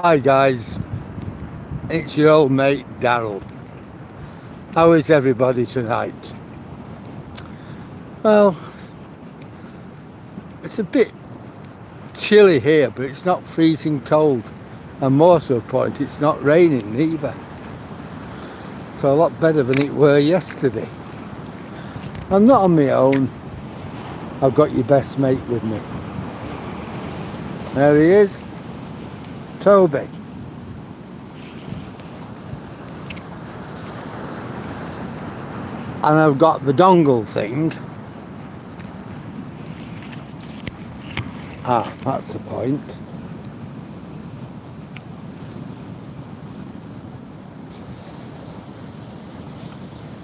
Hi guys, it's your old mate Daryl. How is everybody tonight? Well, it's a bit chilly here, but it's not freezing cold, and more to a point, it's not raining either. So a lot better than it were yesterday. I'm not on my own. I've got your best mate with me. There he is, Toby. And I've got the dongle thing. That's the point.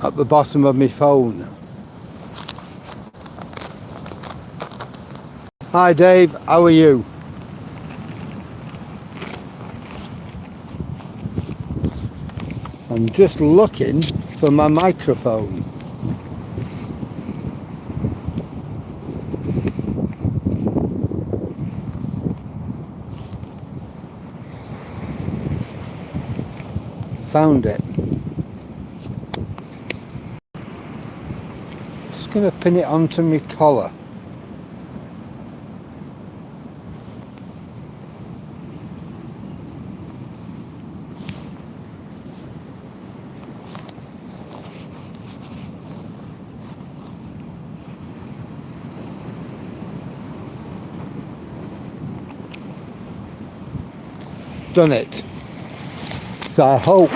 At the bottom of my phone. Hi Dave, how are you? I'm just looking for my microphone. Found it. Just going to pin it onto my collar. Done it. So I hope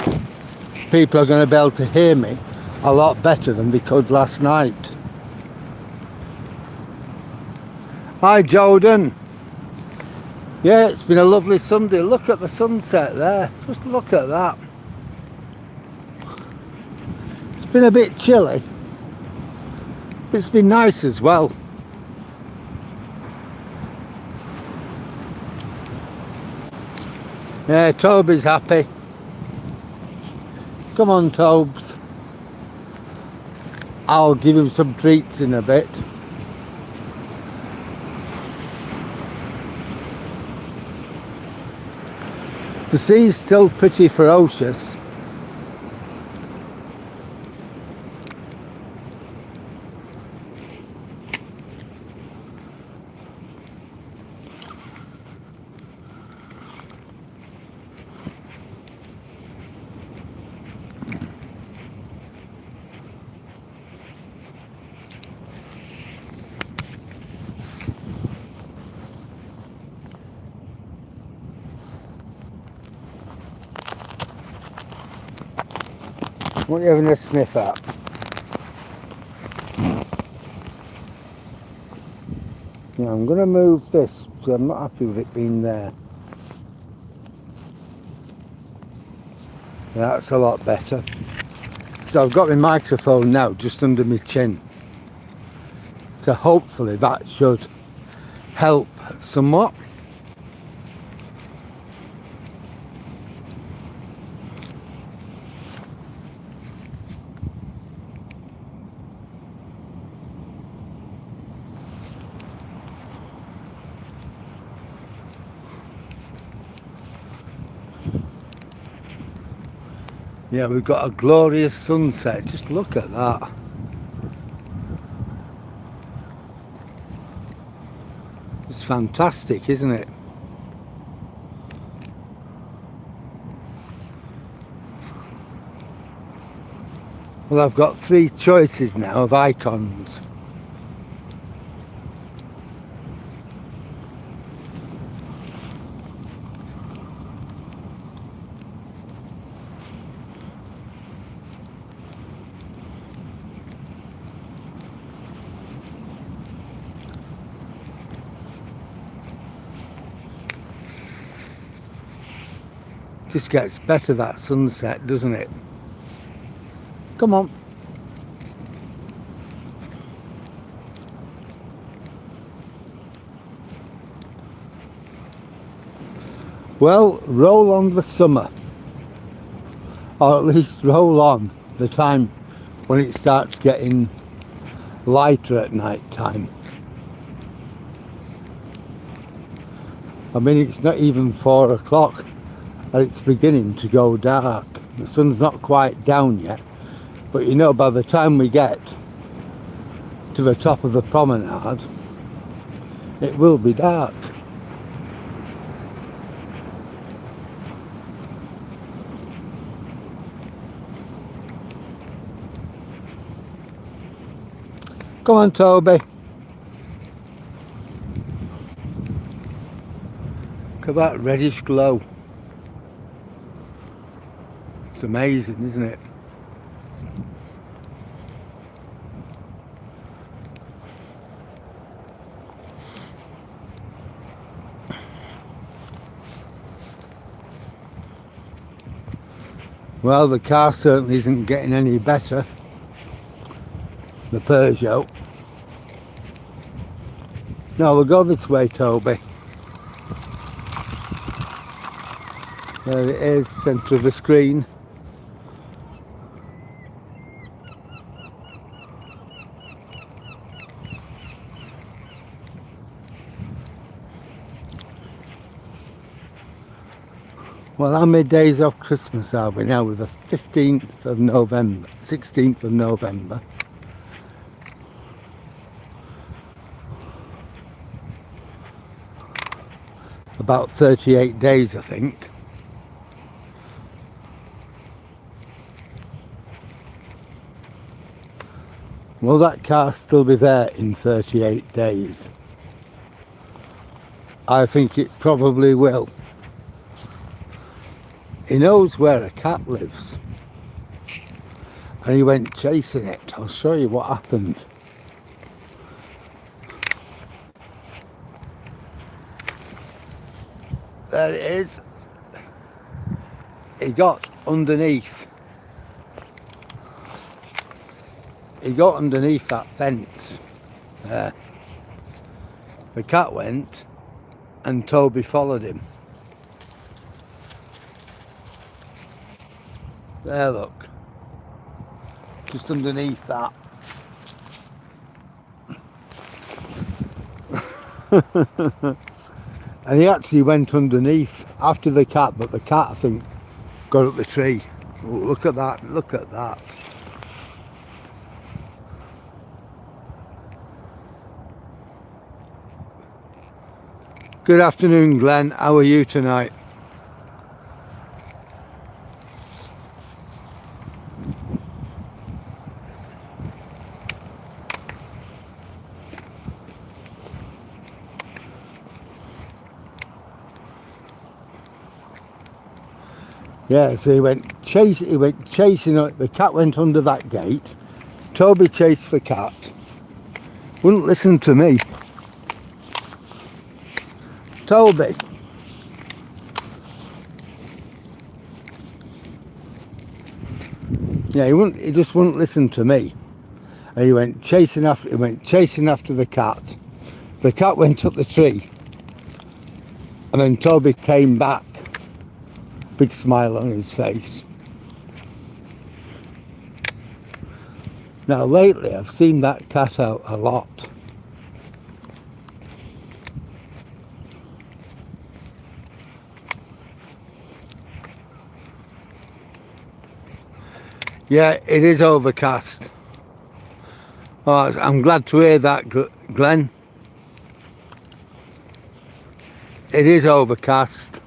people are going to be able to hear me a lot better than they could last night. Hi Jordan. Yeah, it's been a lovely Sunday. Look at the sunset there. Just look at that. It's been a bit chilly, but it's been nice as well. Yeah, Toby's happy. Come on, Tobes. I'll give him some treats in a bit. The sea's still pretty ferocious. What are you having a sniff at? Yeah, I'm going to move this because I'm not happy with it being there. That's a lot better. So I've got my microphone now just under my chin. So hopefully that should help somewhat. Yeah, we've got a glorious sunset. Just look at that. It's fantastic, isn't it? Well, I've got 3 choices now of icons. Just gets better, that sunset, doesn't it? Come on. Well, roll on the summer, or at least roll on the time when it starts getting lighter at night time. I mean, it's not even 4 o'clock and it's beginning to go dark. The sun's not quite down yet, but you know, by the time we get to the top of the promenade, it will be dark. Come on, Toby. Look at that reddish glow. It's amazing, isn't it? Well, the car certainly isn't getting any better. The Peugeot. No, we'll go this way, Toby. There it is, centre of the screen. Well, how many days off Christmas are we now? With the 15th of November, 16th of November. About 38 days, I think. Will that car still be there in 38 days? I think it probably will. He knows where a cat lives, and he went chasing it. I'll show you what happened. There it is. He got underneath. He got underneath that fence there. The cat went and Toby followed him. There, look. Just underneath that. And he actually went underneath after the cat, but the cat, I think, got up the tree. Oh, look at that, look at that. Good afternoon, Glenn. How are you tonight? Yeah, so he went chasing. The cat went under that gate. Toby chased the cat. Wouldn't listen to me. Toby. Yeah, he just wouldn't listen to me. And he went chasing after the cat. The cat went up the tree. And then Toby came back. Big smile on his face. Now lately I've seen that cat out a lot. Yeah, it is overcast. Oh, I'm glad to hear that, Glenn. It is overcast,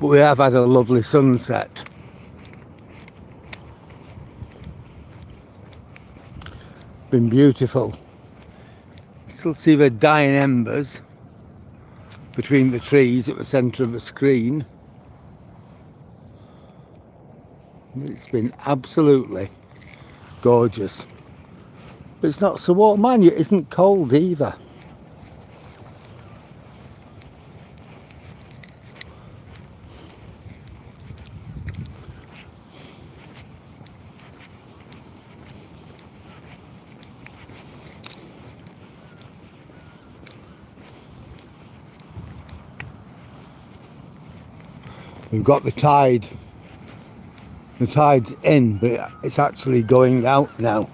but we have had a lovely sunset. Been beautiful. Still see the dying embers between the trees at the centre of the screen. It's been absolutely gorgeous. But it's not so warm, mind you, it isn't cold either. We've got the tide. The tide's in, but it's actually going out now.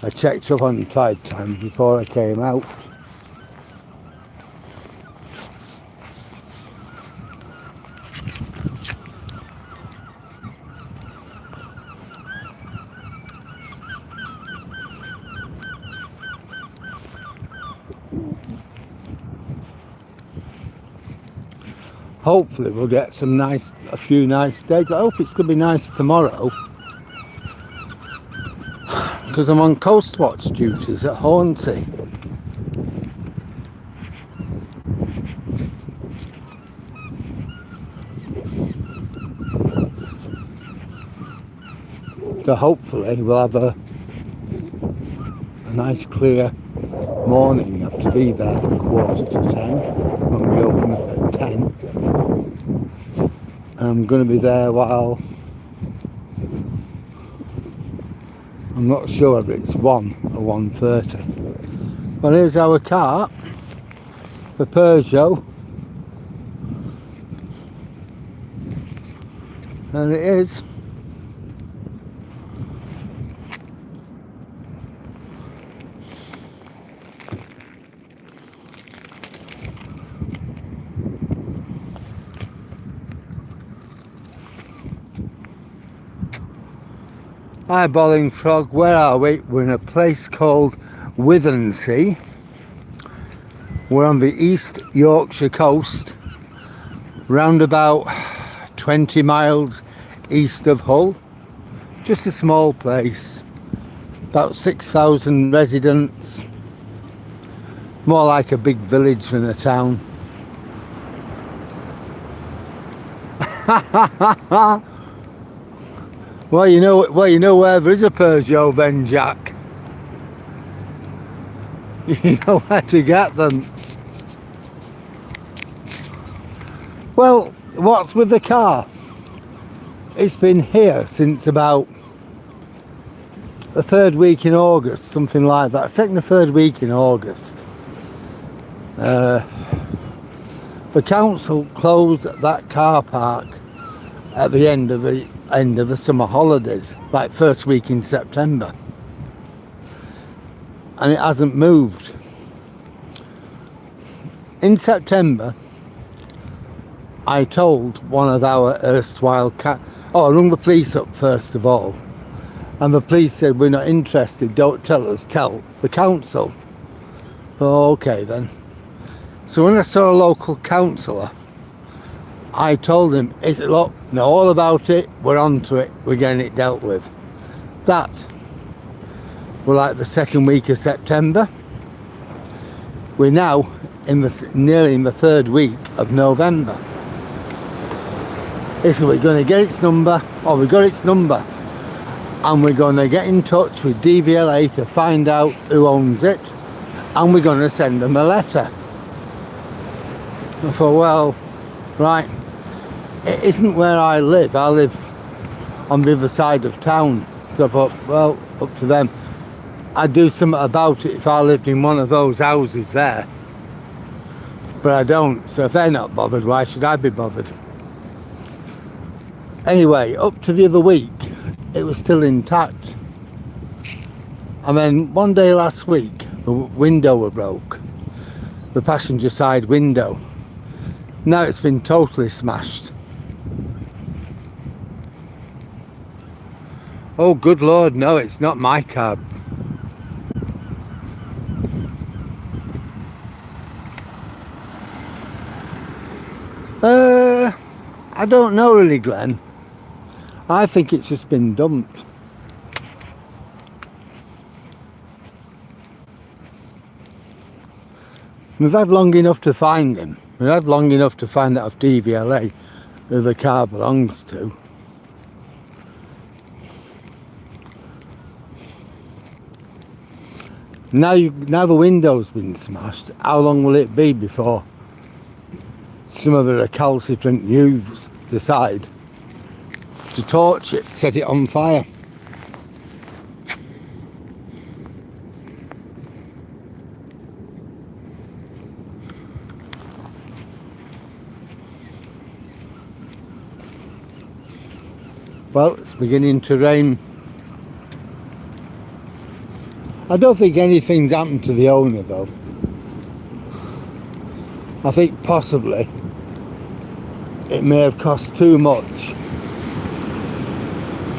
I checked up on tide time before I came out. hopefully we'll get a few nice days. I hope it's going to be nice tomorrow, because I'm on coast watch duties at Hornsey. So hopefully we'll have a nice clear morning. I have to be there for 9:45 when we open up at 10. I'm going to be there while, I'm not sure whether it's 1 or 1:30. Well, here's our car, the Peugeot, and it is eyeballing frog. Where are we? We're in a place called Withernsea. We're on the East Yorkshire coast, round about 20 miles east of Hull. Just a small place, about 6,000 residents, more like a big village than a town. Well, you know where there is a Peugeot then, Jack. You know where to get them. Well, what's with the car? It's been here since about the 3rd week in August, something like that. Second or 3rd week in August. The council closed that car park at the end of the summer holidays, like 1st week in September, and it hasn't moved. In September, I told one of our erstwhile I rung the police up first of all, and the police said, we're not interested, don't tell us, tell the council. Oh, okay then. So when I saw a local councillor, I told him, look, know all about it, we're on to it, we're getting it dealt with. That were like the 2nd week of September. We're now nearly in the 3rd week of November. So we're going to get its number, or we got its number, and we're going to get in touch with DVLA to find out who owns it, and we're going to send them a letter. I thought, well, right, it isn't where I live on the other side of town. So I thought, well, up to them. I'd do something about it if I lived in one of those houses there, but I don't. So if they're not bothered, why should I be bothered? Anyway, up to the other week, it was still intact, and then one day last week the window was broke, the passenger side window. Now it's been totally smashed. Oh, good Lord, no, it's not my cab. I don't know really, Glenn. I think it's just been dumped. We've had long enough to find him. We've had long enough to find out of DVLA who the car belongs to. Now the window's been smashed. How long will it be before some of the recalcitrant youths decide to torch it, set it on fire? Well, it's beginning to rain. I don't think anything's happened to the owner though. I think possibly it may have cost too much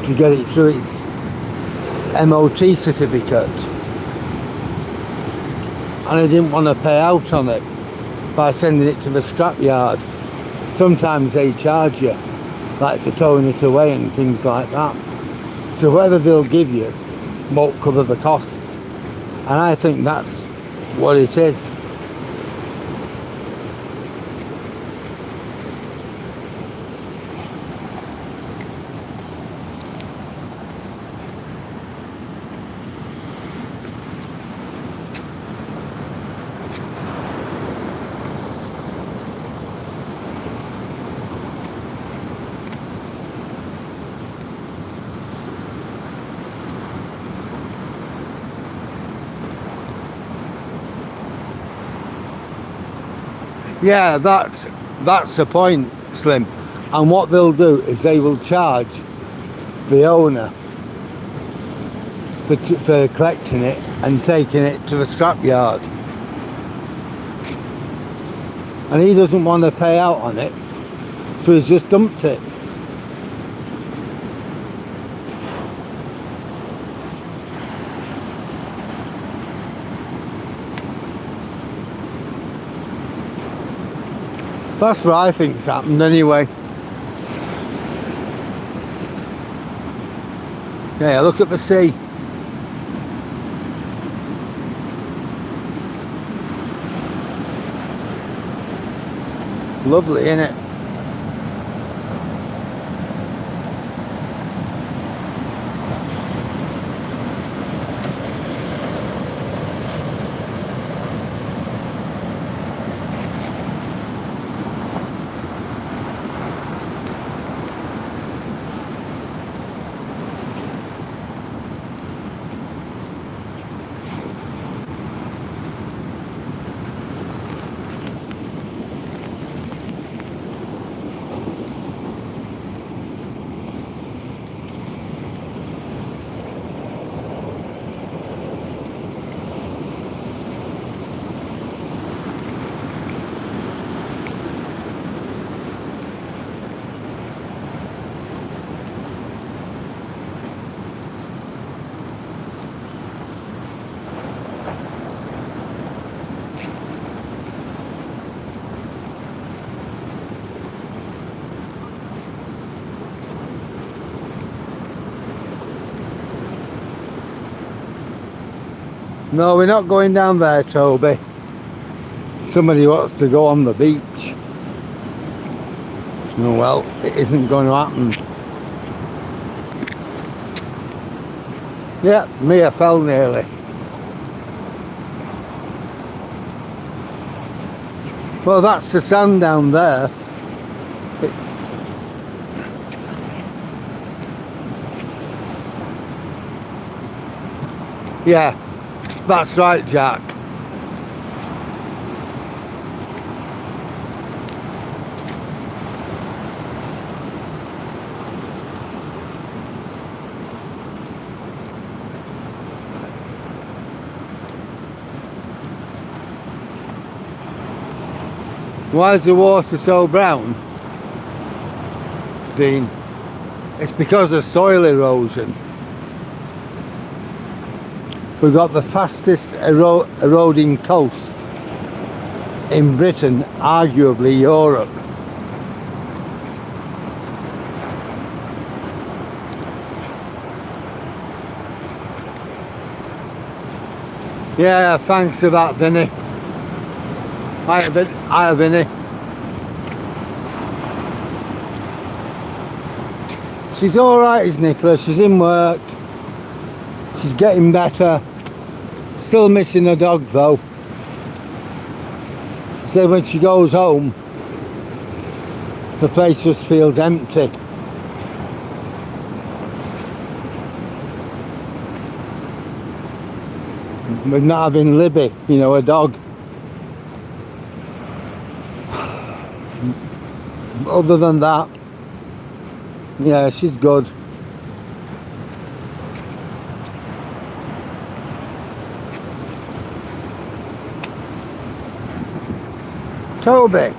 to get it through its MOT certificate, and I didn't want to pay out on it by sending it to the scrapyard. sometimes they charge you, like for towing it away and things like that. So whatever they'll give you won't cover the costs. And I think that's what it is. Yeah, that's the point, Slim. And what they'll do is they will charge the owner for collecting it and taking it to the scrapyard. And he doesn't want to pay out on it, so he's just dumped it. That's what I think's happened anyway. Yeah, look at the sea. It's lovely, isn't it? No, we're not going down there, Toby. Somebody wants to go on the beach. Oh, well, it isn't going to happen. Yeah, Mia fell nearly. Well, that's the sand down there. Yeah, that's right, Jack. Why is the water so brown, Dean? It's because of soil erosion. We've got the fastest eroding coast in Britain, arguably Europe. Yeah, thanks for that, Vinny. Hiya, Vinny. She's alright, is Nicola. She's in work. She's getting better. Still missing her dog though. So when she goes home, the place just feels empty. With not having Libby, you know, a dog. Other than that, yeah, she's good. Toby.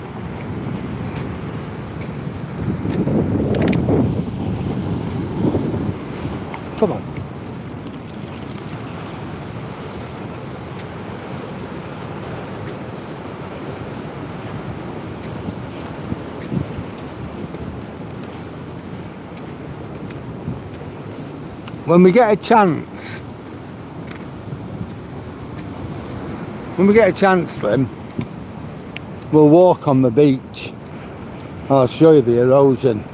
Come on. when we get a chance, Slim, we'll walk on the beach. I'll show you the erosion.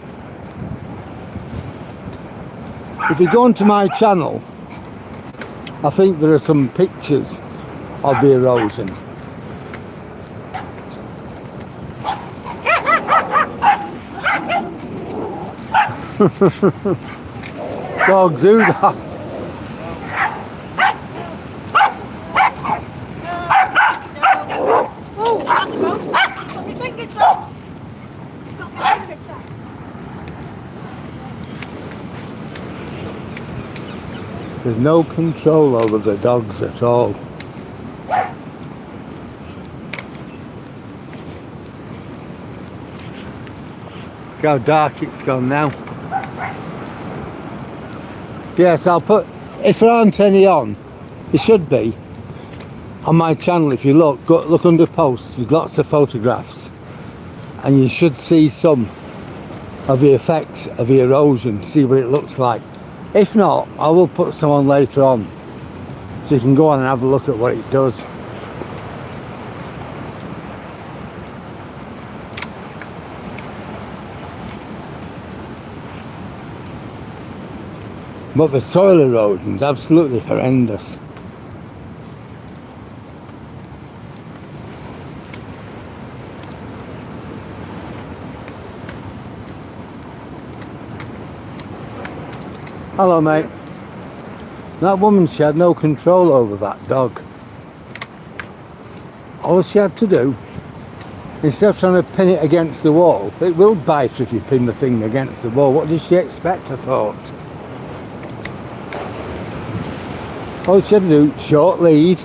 If you go onto my channel, I think there are some pictures of the erosion. Dogs, who that? Oh, that's wrong. Got my fingers wrong. Got my fingers wrong. There's no control over the dogs at all. Look how dark it's gone now. Yes, I'll put, if there aren't any on, it should be on my channel. If you look under posts, there's lots of photographs, and you should see some of the effects of the erosion, see what it looks like. If not, I will put some on later on, so you can go on and have a look at what it does. But the soil erosion is absolutely horrendous. Hello, mate. That woman, she had no control over that dog. All she had to do, instead of trying to pin it against the wall, it will bite if you pin the thing against the wall. What does she expect, I thought? All she had to do, short lead,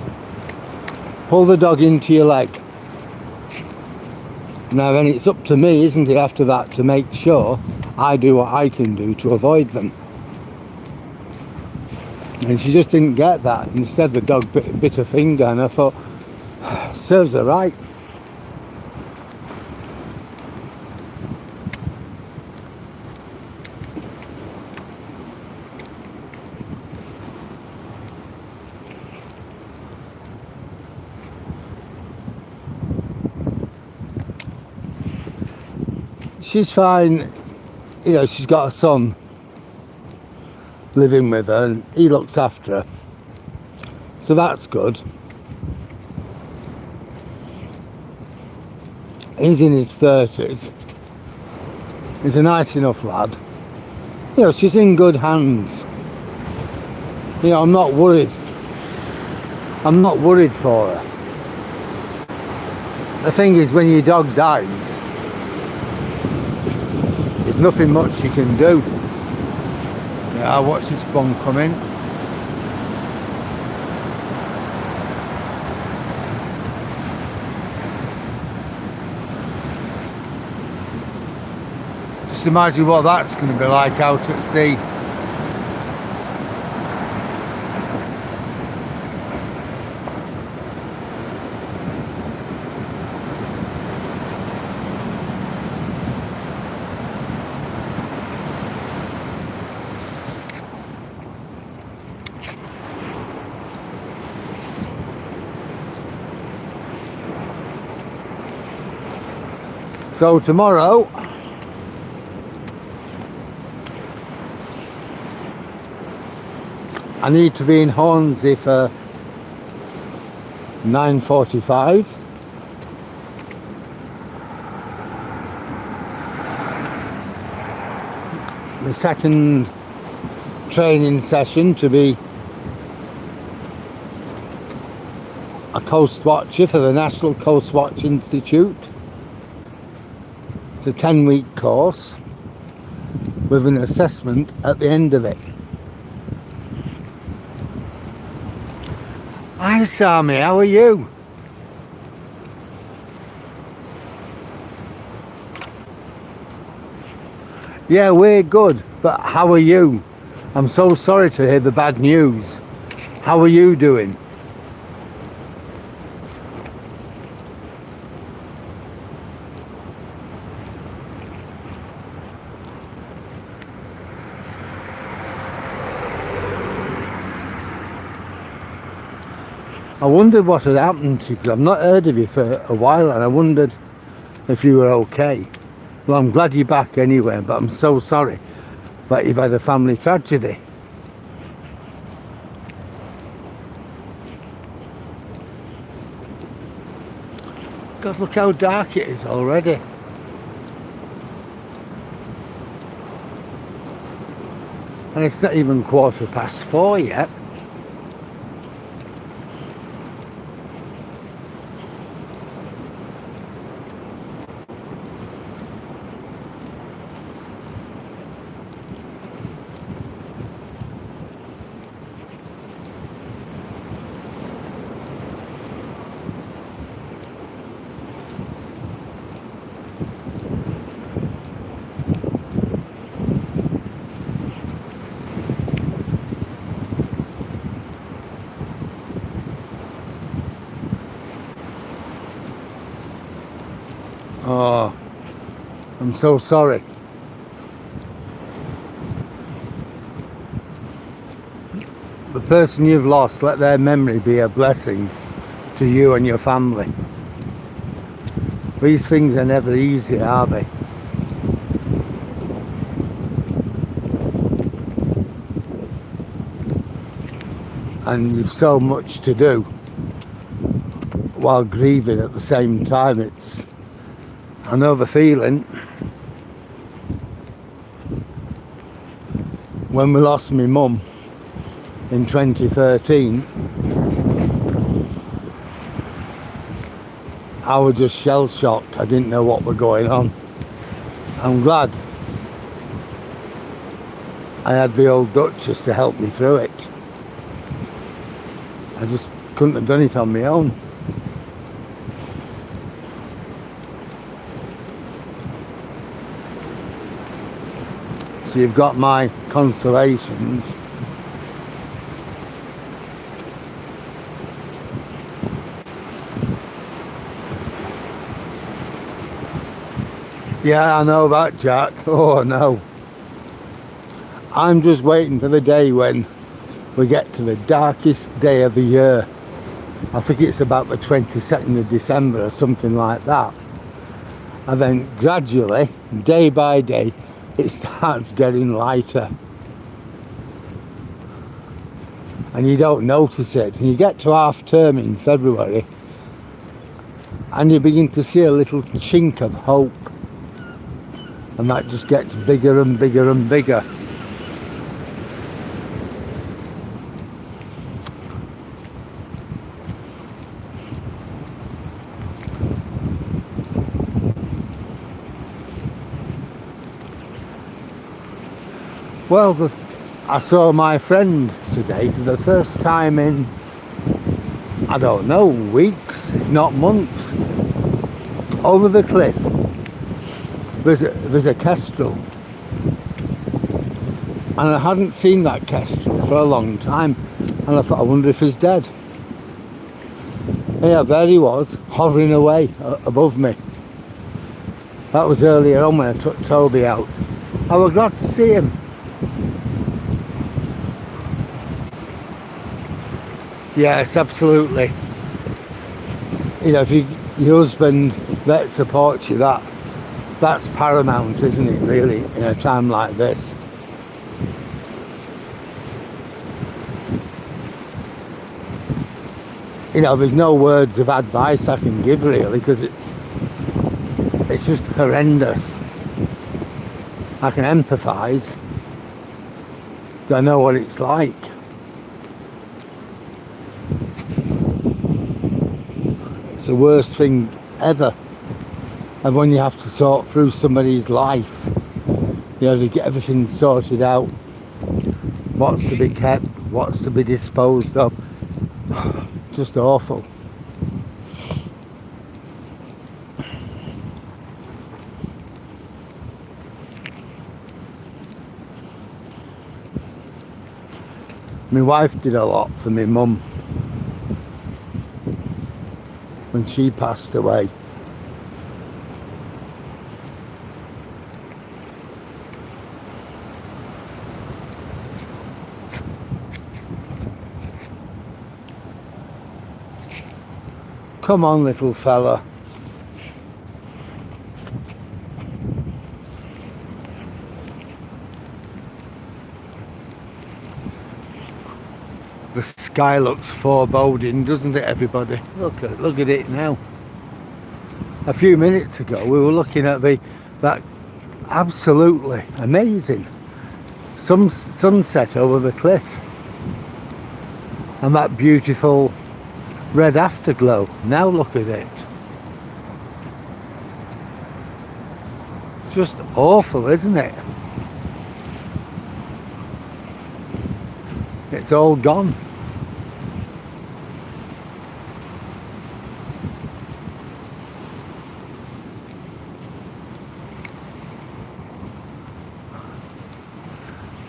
pull the dog into your leg. Now then it's up to me, isn't it, after that, to make sure I do what I can do to avoid them. And she just didn't get that. Instead the dog bit her finger, and I thought, serves her right. She's fine, you know, she's got a son living with her and he looks after her, so that's good. He's in his 30s, he's a nice enough lad, you know, she's in good hands. You know, I'm not worried for her. The thing is, when your dog dies, there's nothing much you can do. Yeah, I'll watch this one come in. Just imagine what that's going to be like out at sea. So tomorrow I need to be in Withernsea for 9:45. The second training session to be a coast watcher for the National Coast Watch Institute. It's a 10-week course with an assessment at the end of it. Hi Sammy, how are you? Yeah, we're good, but how are you? I'm so sorry to hear the bad news. How are you doing? I wondered what had happened to you, because I've not heard of you for a while, and I wondered if you were okay. Well, I'm glad you're back anyway, but I'm so sorry that you've had a family tragedy. God, look how dark it is already. And it's not even 4:15 yet. Oh, I'm so sorry. The person you've lost, let their memory be a blessing to you and your family. These things are never easy, are they? And you've so much to do while grieving at the same time. I know the feeling. When we lost my mum in 2013, I was just shell shocked. I didn't know what was going on. I'm glad I had the old Duchess to help me through it. I just couldn't have done it on my own. So you've got my consolations. Yeah, I know that, Jack. Oh no. I'm just waiting for the day when we get to the darkest day of the year. I think it's about the 22nd of December or something like that. And then gradually, day by day, it starts getting lighter. And you don't notice it. And you get to half term in February and you begin to see a little chink of hope. And that just gets bigger and bigger and bigger. Well, I saw my friend today for the first time in, I don't know, weeks, if not months. Over the cliff, there's a kestrel. And I hadn't seen that kestrel for a long time. And I thought, I wonder if he's dead. And yeah, there he was, hovering away above me. That was earlier on when I took Toby out. I was glad to see him. Yes, absolutely. You know, if your husband that supports you, that's paramount, isn't it, really, in a time like this? You know, there's no words of advice I can give, really, because it's just horrendous. I can empathise. I know what it's like. It's the worst thing ever. And when you have to sort through somebody's life, you know, to get everything sorted out, what's to be kept, what's to be disposed of, just awful. My wife did a lot for my mum when she passed away. Come on, little fella. The sky looks foreboding, doesn't it, everybody? Look at it now. A few minutes ago we were looking at that absolutely amazing sunset over the cliff, and that beautiful red afterglow. Now look at it. Just awful, isn't it? It's all gone.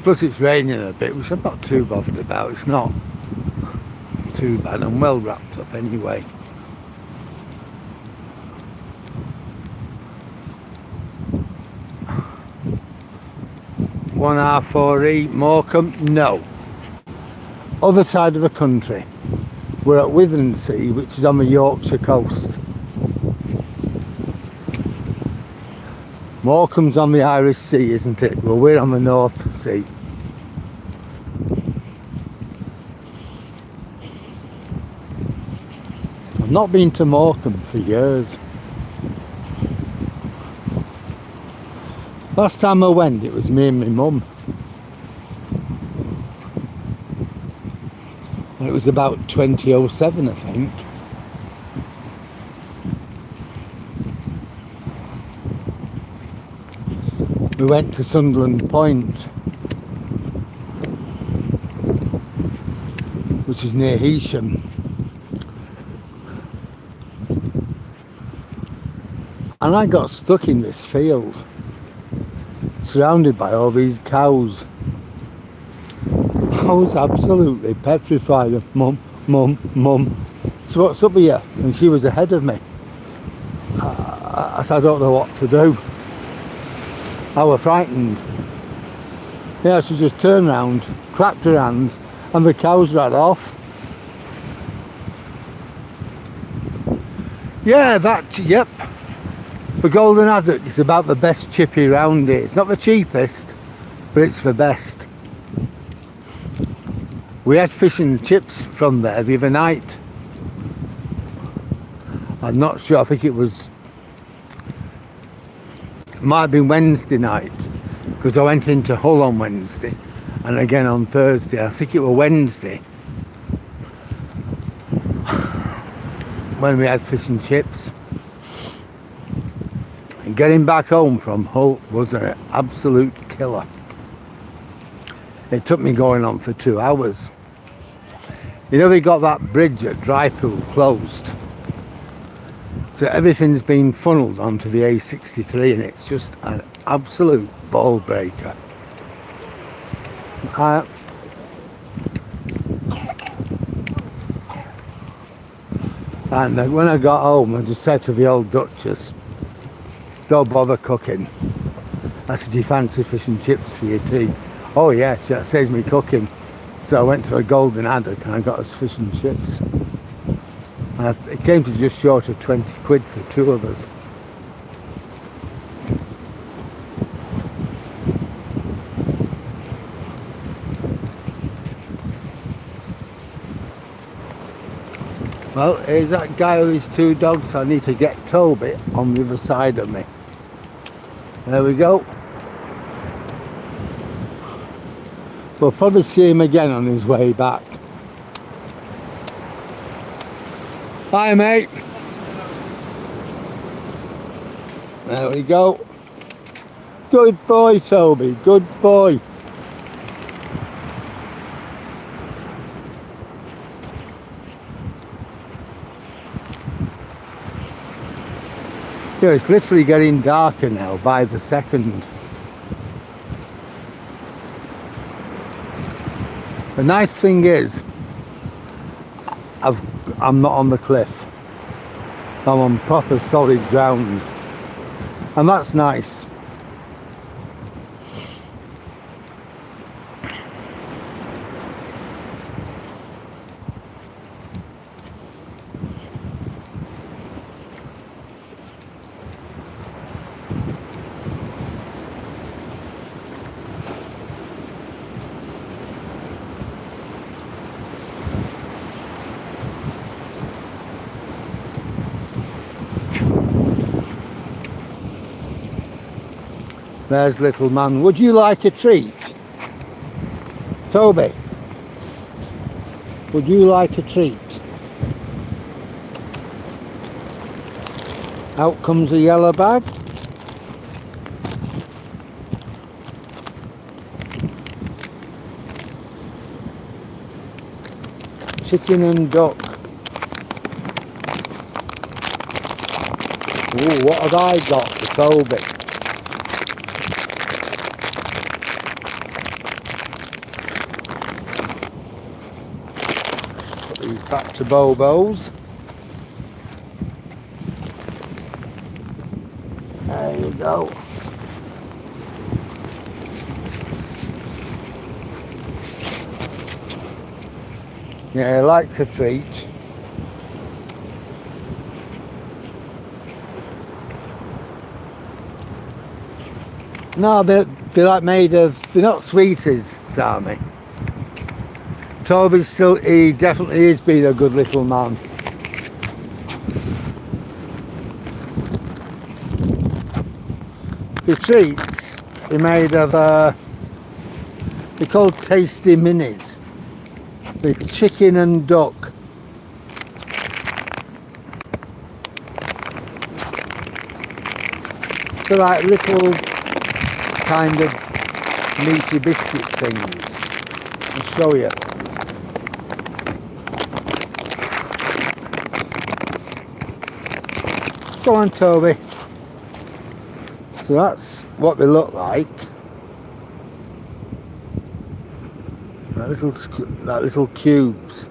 Plus it's raining a bit, which I'm not too bothered about. It's not too bad. I'm well wrapped up anyway. One R4E, Morecambe, no. Other side of the country. We're at Withernsea, which is on the Yorkshire coast. Morecambe's on the Irish Sea, isn't it? Well, we're on the North Sea. I've not been to Morecambe for years. Last time I went, it was me and my mum. And it was about 2007, I think. We went to Sunderland Point, which is near Heysham. And I got stuck in this field, surrounded by all these cows. I was absolutely petrified of Mum. So what's up here? And she was ahead of me. I said, I don't know what to do. I was frightened. Yeah, she just turned round, clapped her hands, and the cows ran off. Yeah, yep. The golden haddock is about the best chippy round here. It's not the cheapest, but it's the best. We had fish and chips from there the other night. I'm not sure, I think it might have been Wednesday night, because I went into Hull on Wednesday and again on Thursday. I think it was Wednesday when we had fish and chips. And getting back home from Hull was an absolute killer. It took me going on for 2 hours. You know, we got that bridge at Drypool closed, so everything's been funneled onto the A63, and it's just an absolute ball breaker. And when I got home, I just said to the old Duchess, don't bother cooking. I said, do you fancy fish and chips for your tea? Oh yes, that saves me cooking. So I went to a golden haddock and I got us fish and chips. And it came to just short of 20 quid for 2 of us. Well, here's that guy with his 2 dogs. I need to get Toby on the other side of me. There we go. We'll probably see him again on his way back. Hi, mate. There we go. Good boy, Toby. Good boy. Yeah, it's literally getting darker now by the second. The nice thing is, I'm not on the cliff. I'm on proper solid ground, and that's nice. There's little man. Would you like a treat? Toby, would you like a treat? Out comes a yellow bag. Chicken and duck. Ooh, what have I got for Toby? Put these back to Bobo's. There you go. Yeah, he likes a treat. No, they're like made of, they're not sweeties, Sammy. Toby's still, he definitely is being a good little man. The treats are made of, they're called Tasty Minis. They're chicken and duck. They're like little kind of meaty biscuit things. I'll show you. Go on, Toby. So that's what they look like. That little cubes.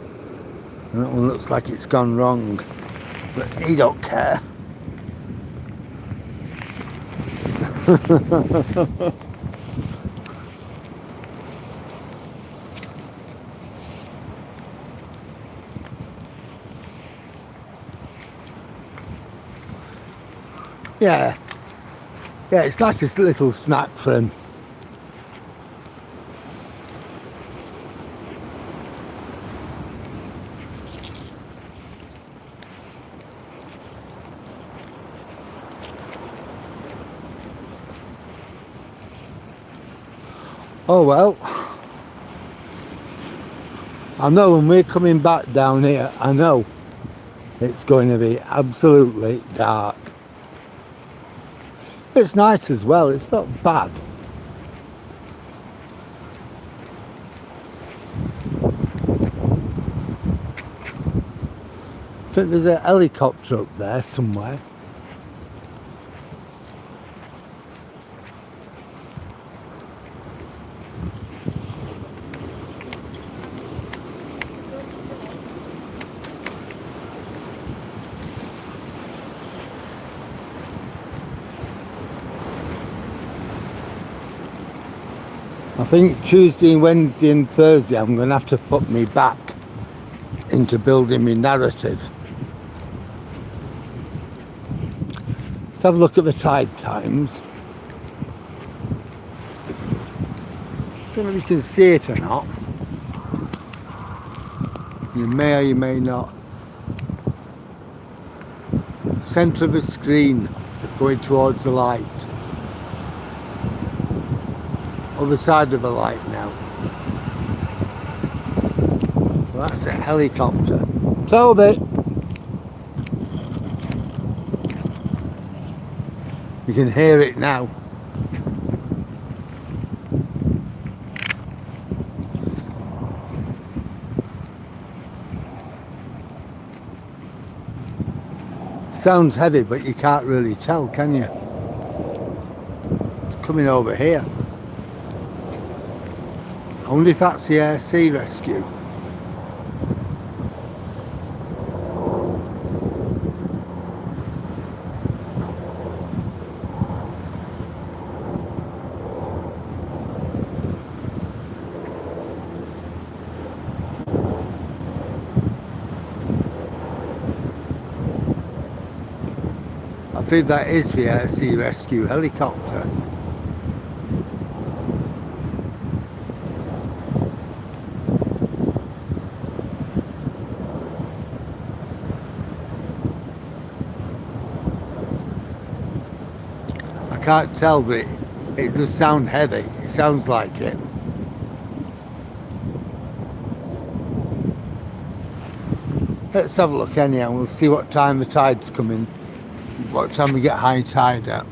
And that one looks like it's gone wrong, but he don't care. Yeah, it's like a little snack for him. Oh well, I know when we're coming back down here, I know it's going to be absolutely dark. It's nice as well, it's not bad. I think there's a helicopter up there somewhere. I think Tuesday and Wednesday and Thursday I'm going to have to put me back into building my narrative. Let's have a look at the tide times. I don't know if you can see it or not. You may or you may not. Centre of the screen going towards the light. Other side of the light now. Well, that's a helicopter. Toby! You can hear it now. Sounds heavy, but you can't really tell, can you? It's coming over here. I wonder if that's the air sea rescue. I think that is the air sea rescue helicopter. I can't tell, but It does sound heavy. It sounds like it. Let's have a look anyhow. We'll see what time the tide's coming. What time we get high tide at.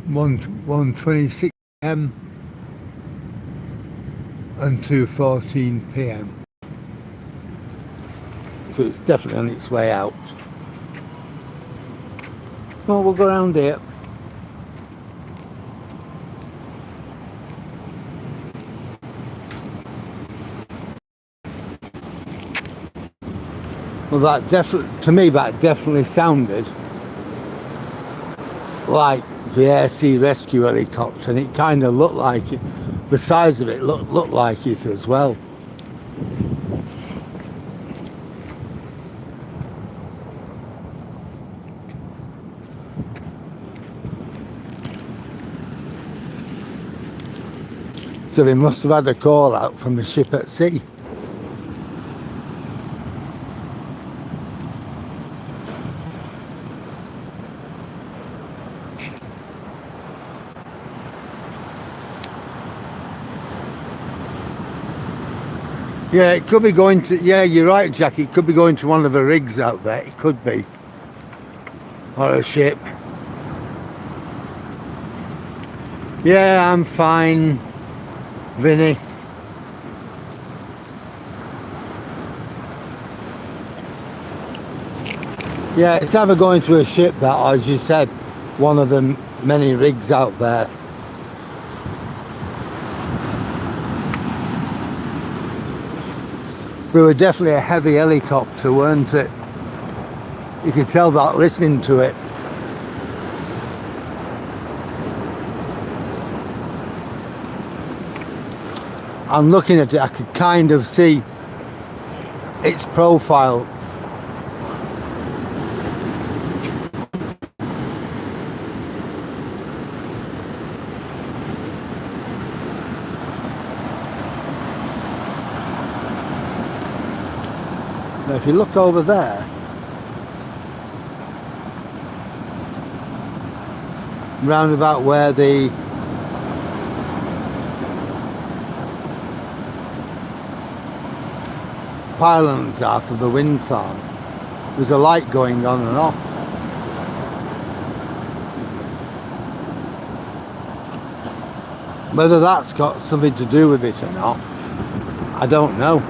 One 1:26 a.m. and 2:14 p.m. So it's definitely on its way out. Well, we'll go around here. Well, that definitely, to me, that definitely sounded like the air sea rescue helicopter, and it kind of looked like it. The size of it looked like it as well. So they must have had a call out from the ship at sea. Yeah, it could be going to, yeah, you're right, Jack, it could be going to one of the rigs out there, it could be. Or a ship. Yeah, I'm fine, Vinny. Yeah, it's either going to a ship that, or as you said, one of the many rigs out there. We were definitely a heavy helicopter, weren't it? You could tell that listening to it. And looking at it, I could kind of see its profile. Now, if you look over there, round about where the pylons are for the wind farm, there's a light going on and off. Whether that's got something to do with it or not, I don't know.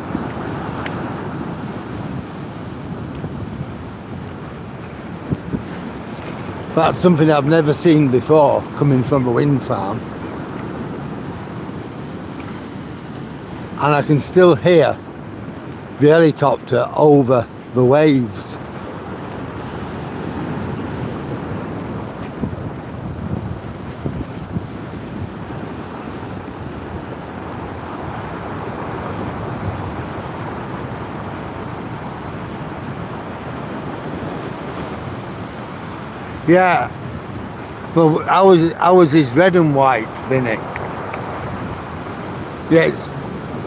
That's something I've never seen before, coming from a wind farm. And I can still hear the helicopter over the waves. Yeah, well, ours is red and white, Vinny. Yeah, it's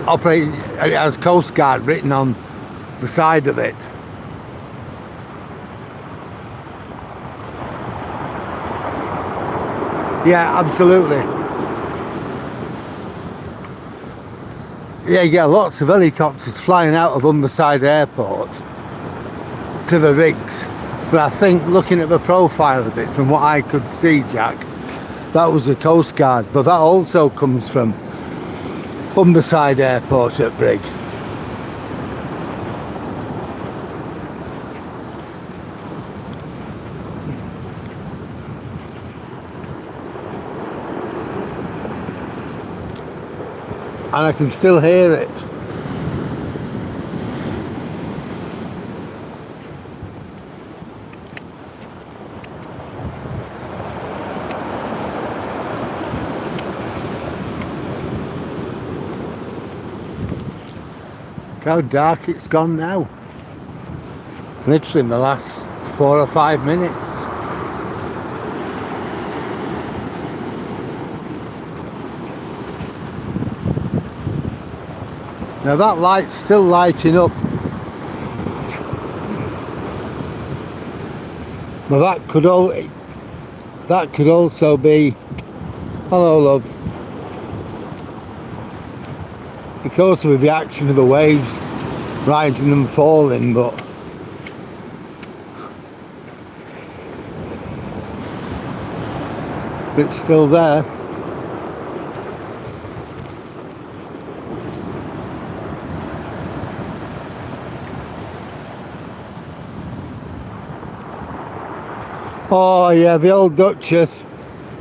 operating, it has Coast Guard written on the side of it. Yeah, absolutely. Yeah, you get lots of helicopters flying out of Withernsea Airport to the rigs. But I think looking at the profile of it, from what I could see, Jack, that was the Coast Guard. But that also comes from Withernsea Airport at Brig. And I can still hear it. Look how dark it's gone now. Literally in the last 4 or 5 minutes. Now that light's still lighting up. Now that could also be, hello love, it could also be the action of the waves rising and falling, but it's still there. Oh yeah, the old Duchess.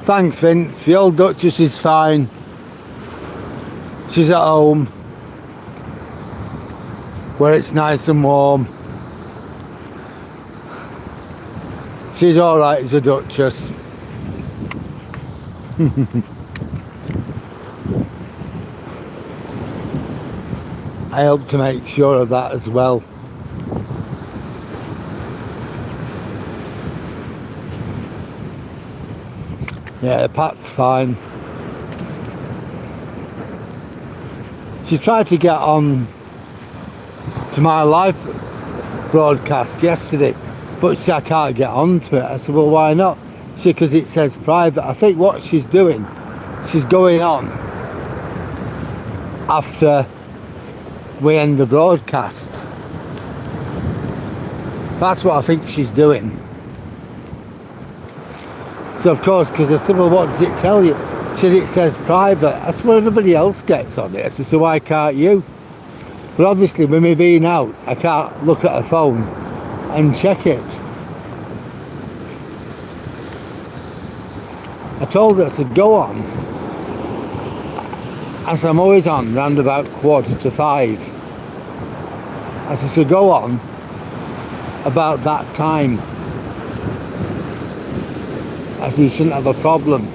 Thanks Vince, the old Duchess is fine. She's at home, where it's nice and warm. She's alright as a Duchess. I hope to make sure of that as well. Yeah, Pat's fine. She tried to get on to my live broadcast yesterday, but she said I can't get onto it. I said, well, why not? She said, because it says private. I think what she's doing, she's going on after we end the broadcast. That's what I think she's doing. So of course, because I said, well, what does it tell you? She said, it says private. I said, well, everybody else gets on it. I said, so why can't you? But obviously, with me being out, I can't look at a phone and check it. I told her, I said, go on. I said, I'm always on round about 4:45. I said, so go on about that time. I said, you shouldn't have a problem.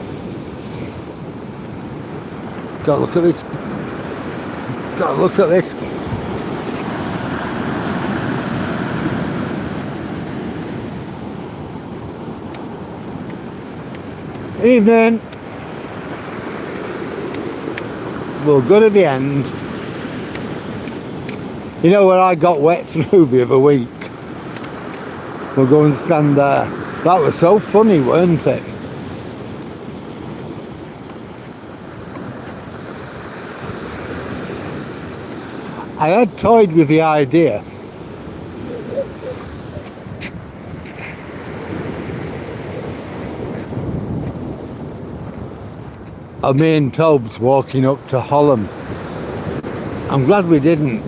Got to look at this. Got to look at this. Evening. We'll go to the end. You know where I got wet through the other week? We'll go and stand there. That was so funny, weren't it? I had toyed with the idea of me and Tobes walking up to Holland. I'm glad we didn't.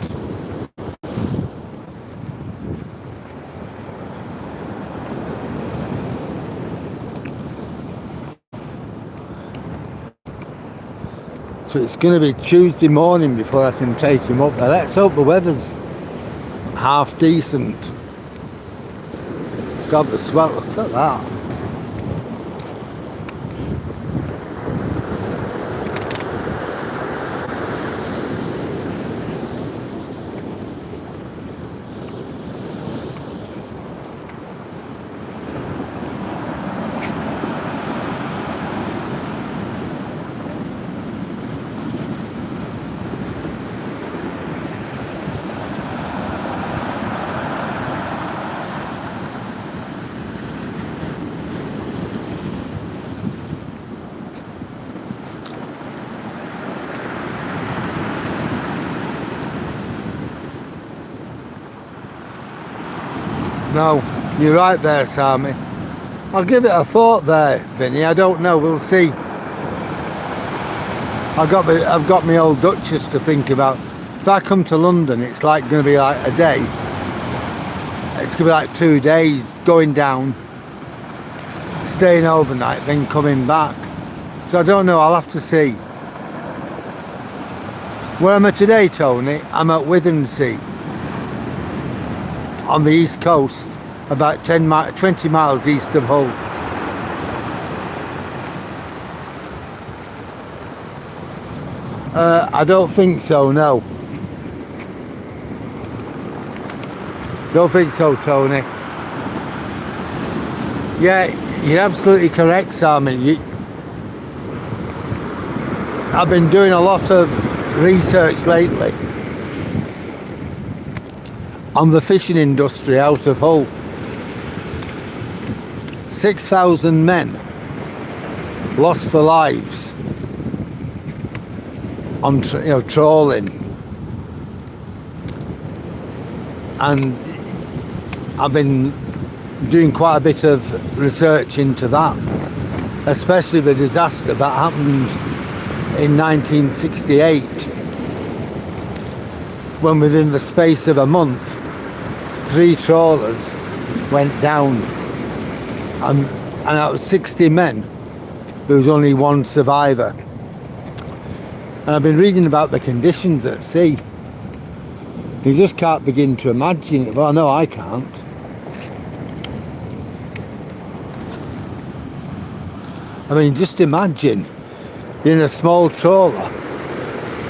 So it's going to be Tuesday morning before I can take him up there. Let's hope the weather's half decent. God, the swell, look at that. No, you're right there, Sammy. I'll give it a thought there, Vinny. I don't know. We'll see. I've got my old Duchess to think about. If I come to London, it's like going to be like a day. It's going to be like 2 days going down, staying overnight, then coming back. So I don't know. I'll have to see. Where am I today, Tony? I'm at Withernsea, on the east coast, about 20 miles east of Hull. I don't think so, no. Don't think so, Tony. Yeah, you're absolutely correct, Simon. I've been doing a lot of research lately on the fishing industry out of Hull. 6,000 men lost their lives on trawling, and I've been doing quite a bit of research into that, especially the disaster that happened in 1968, when within the space of a month 3 trawlers went down, and out of 60 men there was only 1 survivor. And I've been reading about the conditions at sea. You just can't begin to imagine it. Well, no, I can't. I mean, just imagine you're in a small trawler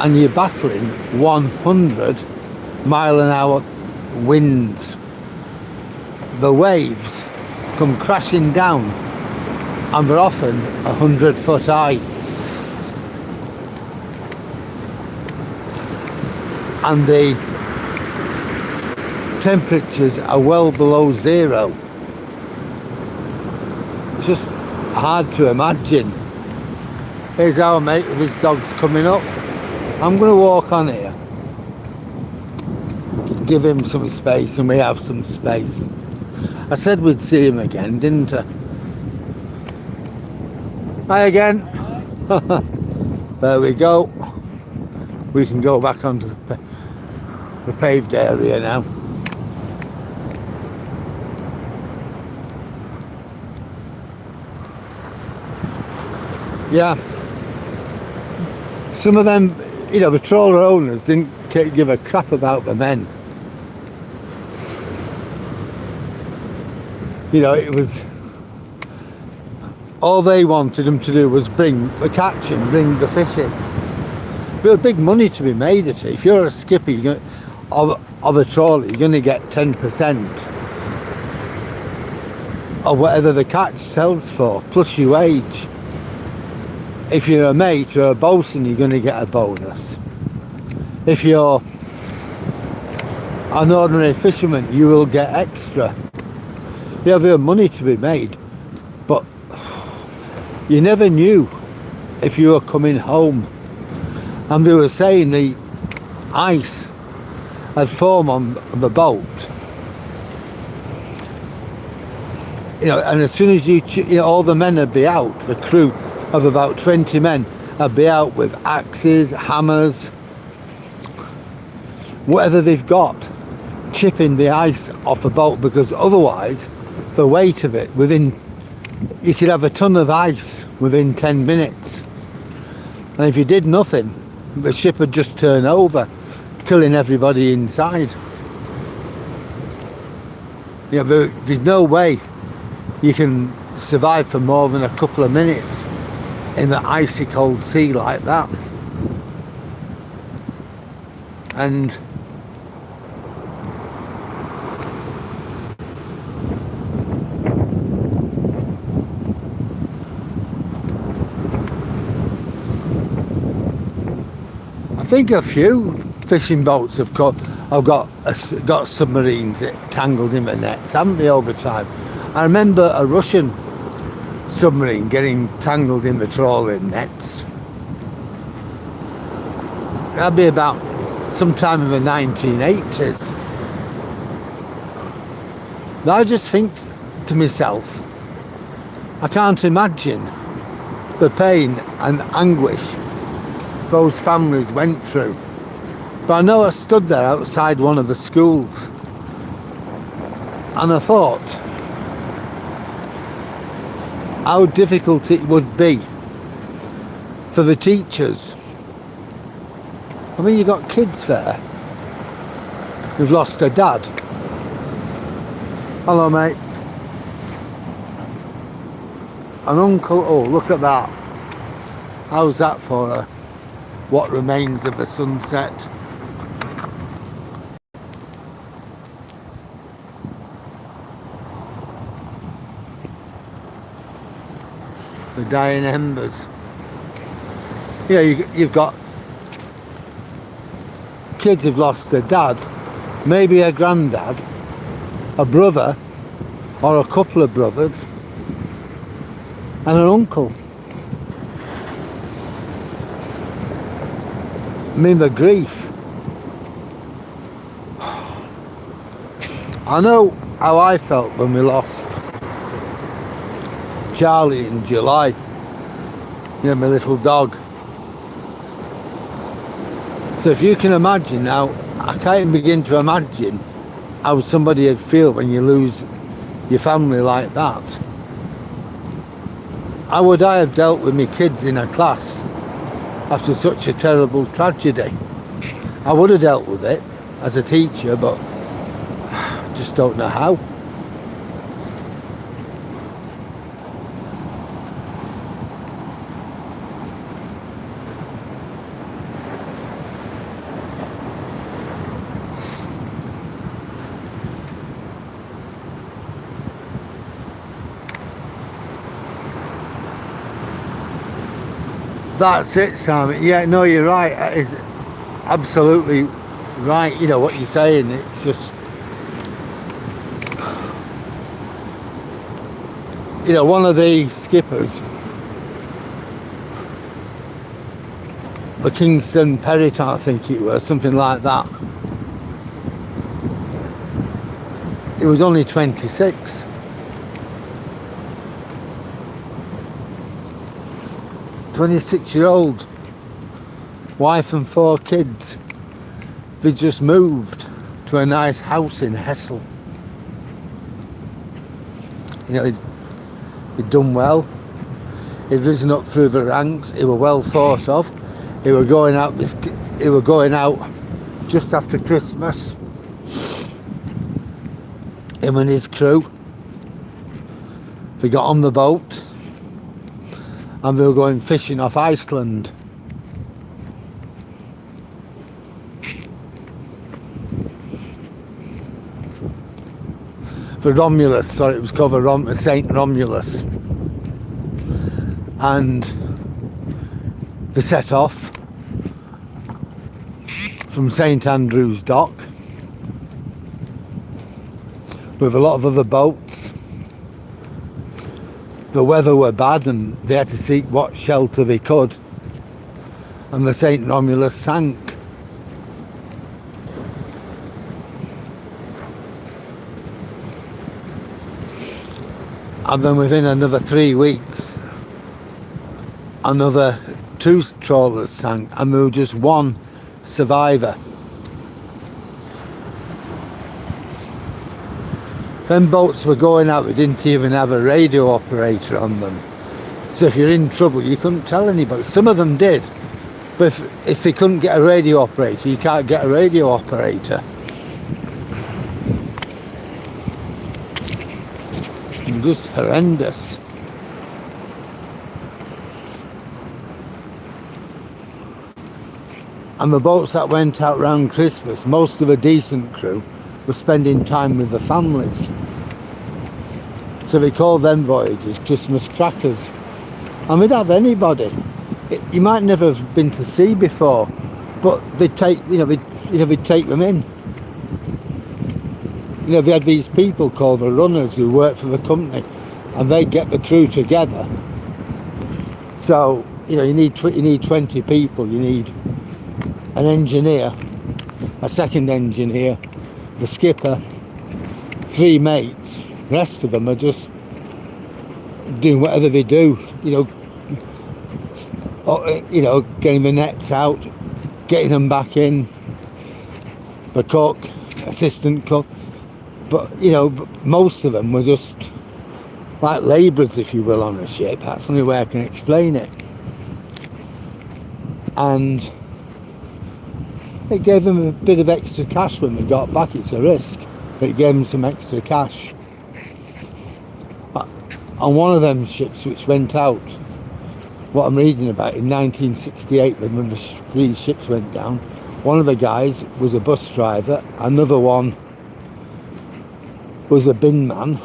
and you're battling 100-mile-an-hour winds. The waves come crashing down, and they're often 100 foot high. And the temperatures are well below 0. It's just hard to imagine. Here's our mate with his dogs coming up. I'm going to walk on here, give him some space, and we have some space. I said we'd see him again, didn't I? Hi again. There we go. We can go back onto the paved area now. Yeah, some of them, the trawler owners didn't give a crap about the men. It was all they wanted them to do was bring the catch and bring the fish in. There's big money to be made at it. If you're a skipper of a trawler, you're going to get 10% of whatever the catch sells for, plus your wage. If you're a mate or a bosun, you're going to get a bonus. If you're an ordinary fisherman, you will get extra. There's money to be made, but you never knew if you were coming home. And they were saying the ice had formed on the boat. And as soon as all the men would be out, the crew of about 20 men would be out with axes, hammers, whatever they've got, chipping the ice off the boat, because otherwise the weight of it, you could have a ton of ice within 10 minutes. And if you did nothing, the ship would just turn over, killing everybody inside. There's no way you can survive for more than a couple of minutes in the icy cold sea like that. And I think a few fishing boats have got submarines tangled in the nets, haven't they, over time? I remember a Russian submarine getting tangled in the trawling nets. That'd be about sometime in the 1980s. Now I just think to myself, I can't imagine the pain and anguish those families went through. But I know I stood there outside one of the schools and I thought how difficult it would be for the teachers. I mean, you've got kids there who've lost their dad. Hello, mate. An uncle. Oh, look at that. How's that for what remains of the sunset? the dying embers. You know, you've got kids who've lost their dad, maybe a granddad, a brother, or a couple of brothers, and an uncle. I mean, the grief. I know how I felt when we lost Charlie in July. You know, my little dog. So if you can imagine now, I can't even begin to imagine how somebody would feel when you lose your family like that. How would I have dealt with my kids in a class after such a terrible tragedy? I would have dealt with it as a teacher, but I just don't know how. That's it, Sam. Yeah, no, you're right. That is absolutely right. You know what you're saying. It's just, you know, one of the skippers, the Kingston Perrott, I think it was, something like that. He was only 26. 26-year-old, wife and 4 kids. They just moved to a nice house in Hessel. You know, he'd done well. He'd risen up through the ranks. He were well thought of. He were going out just after Christmas. Him and his crew. They got on the boat and they were going fishing off Iceland. For Romulus, sorry, it was called Saint Romulus. And they set off from St Andrew's Dock with a lot of other boats. The weather were bad and they had to seek what shelter they could, and the St Romulus sank. And then within another 3 weeks, another 2 trawlers sank, and there was just 1 survivor. Them boats were going out, we didn't even have a radio operator on them. So if you're in trouble, you couldn't tell anybody. Some of them did, but if they couldn't get a radio operator, you can't get a radio operator. And just horrendous. And the boats that went out round Christmas, most of a decent crew were spending time with the families. So they called them voyages Christmas crackers. And we'd have anybody. You might never have been to sea before, but they'd take, we'd take them in. You know, we had these people called the runners who worked for the company, and they'd get the crew together. So, you know, you need 20 people. You need an engineer, a second engineer, the skipper, 3 mates. The rest of them are just doing whatever they do, getting the nets out, getting them back in, the cook, assistant cook. But, most of them were just like labourers, if you will, on a ship. That's the only way I can explain it. And it gave them a bit of extra cash when they got back. It's a risk, but it gave them some extra cash. On one of them ships which went out, what I'm reading about, in 1968, when the 3 ships went down, one of the guys was a bus driver, another one was a bin man,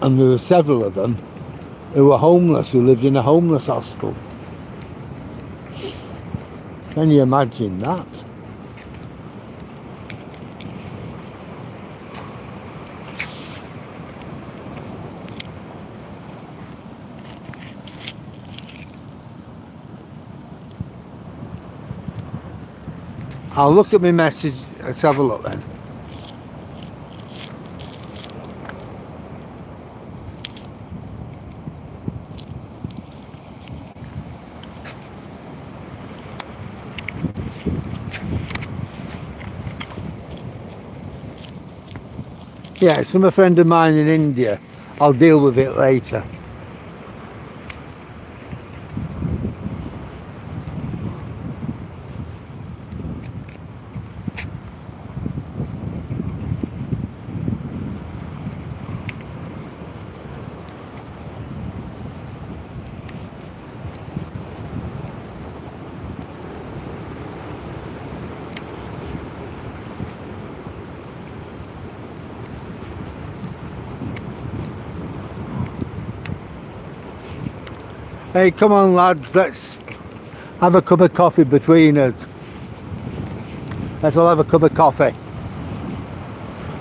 and there were several of them who were homeless, who lived in a homeless hostel. Can you imagine that? I'll look at my message. Let's have a look then. Yeah, it's from a friend of mine in India. I'll deal with it later. Hey, come on lads, let's have a cup of coffee between us. Let's all have a cup of coffee.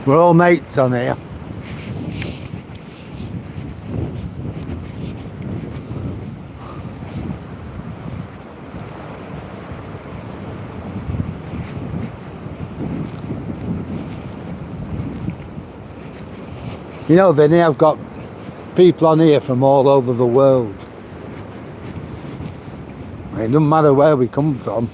We're all mates on here. You know, Vinny, I've got people on here from all over the world. It doesn't matter where we come from.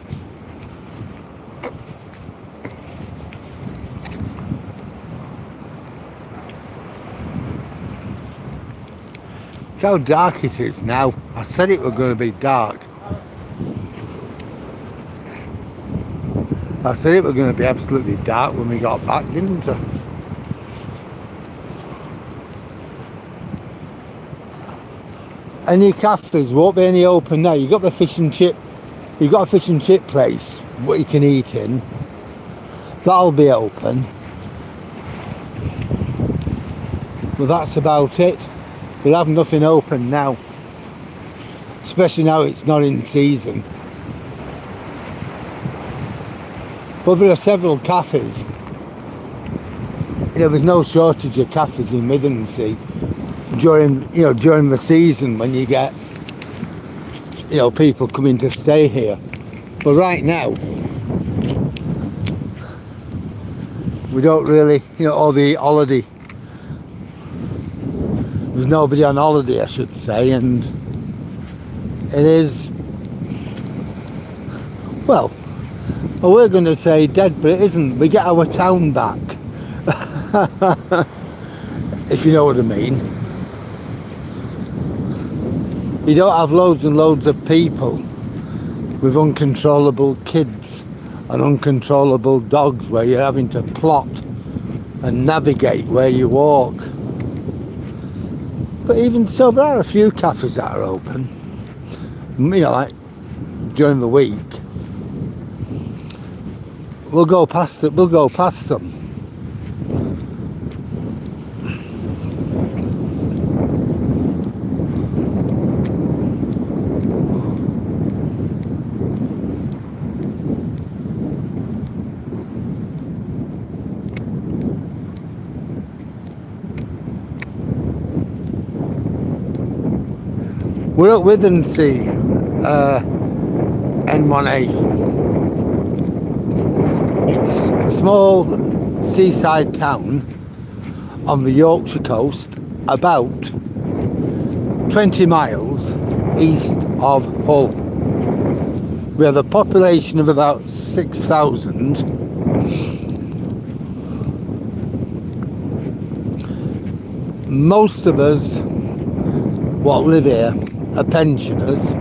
Look how dark it is now. I said it was going to be dark. I said it was going to be absolutely dark when we got back, didn't I? Any cafes won't be any open now. You've got the fish and chip. You've got a fish and chip place what you can eat in. That'll be open. But that's about it. We'll have nothing open now. Especially now it's not in season. But there are several cafes. You know, there's no shortage of cafes in Withernsea during the season when you get, you know, people coming to stay here. But right now, we don't really, you know, all the holiday. There's nobody on holiday, I should say, and it is, well, we're going to say dead, but it isn't. We get our town back, if you know what I mean. You don't have loads and loads of people with uncontrollable kids and uncontrollable dogs where you're having to plot and navigate where you walk. But even so, there are a few cafes that are open, you know, like during the week. We'll go past them. We're at Withernsea, N18. It's a small seaside town on the Yorkshire coast, about 20 miles east of Hull. We have a population of about 6,000. Most of us what live here are pensioners,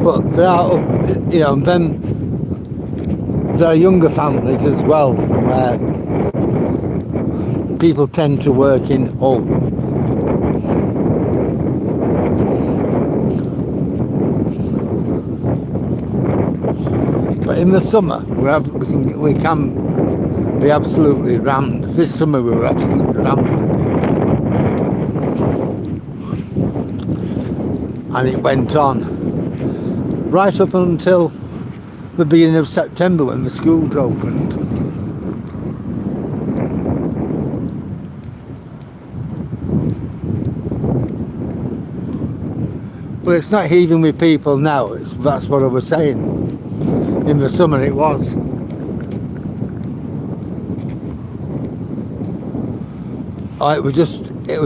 but there are, you know, then there are younger families as well, where people tend to work in Hull. But in the summer we can be absolutely rammed. This summer we were absolutely rammed with people. And it went on right up until the beginning of September when the schools opened. But it's not heaving with people now, that's what I was saying. In the summer it was. Oh, it was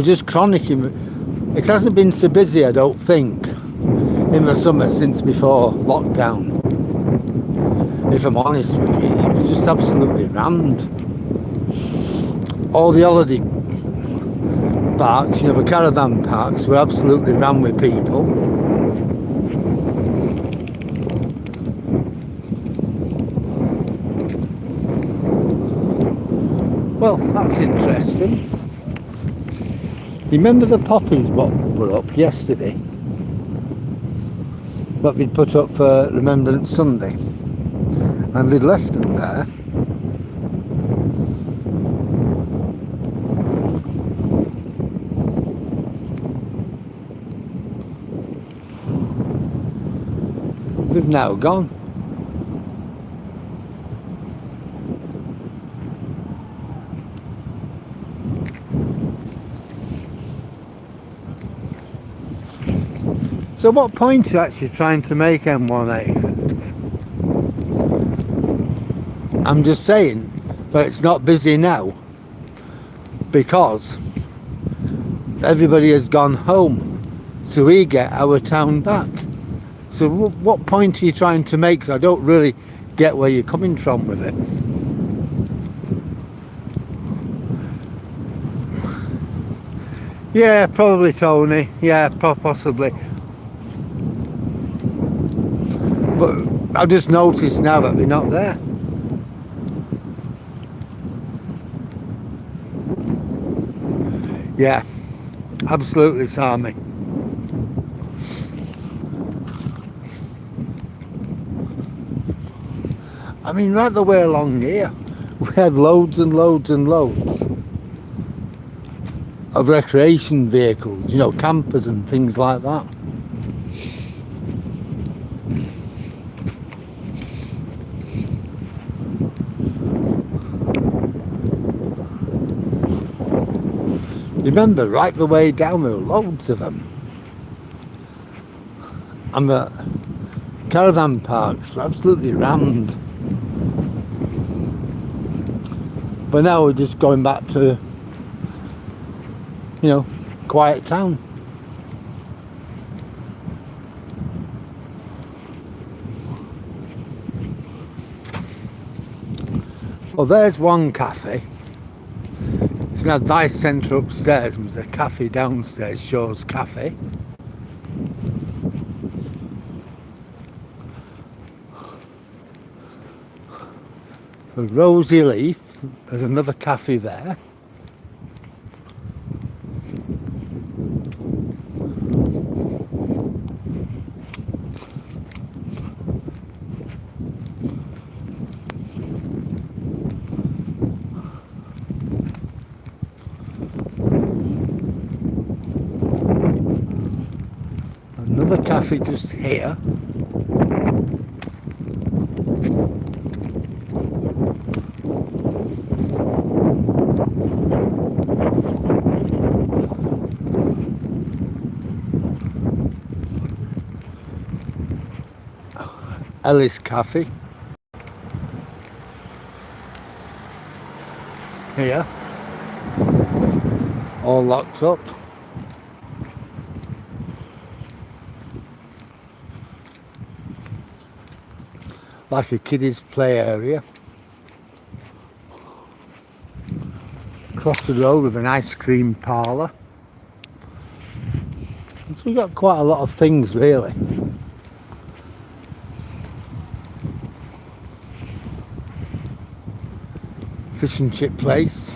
just chronic. It hasn't been so busy, I don't think, in the summer since before lockdown. If I'm honest with you, it was just absolutely rammed. All the holiday parks, you know, the caravan parks were absolutely rammed with people. Well, that's interesting. You remember the poppies what were up yesterday? What we'd put up for Remembrance Sunday? And we'd left them there. They've now gone. So what point are you actually trying to make, M18? I'm just saying, but it's not busy now because everybody has gone home, so we get our town back. So what point are you trying to make? 'Cause I don't really get where you're coming from with it. Yeah, probably Tony. Yeah, possibly. But I've just noticed now that they're not there. Yeah, absolutely, Sammy. I mean, right the way along here, we had loads and loads and loads of recreation vehicles, you know, campers and things like that. Remember, right the way down there were loads of them. And the caravan parks were absolutely rammed. But now we're just going back to, you know, quiet town. Well, there's one cafe. It's an advice centre upstairs and there's a cafe downstairs, Shaw's Cafe. For Rosy Leaf, there's another cafe there. Another cafe just here. Ellis Cafe. Here. All locked up. Like a kiddies play area. Across the road with an ice cream parlour. So we've got quite a lot of things really. Fish and chip place.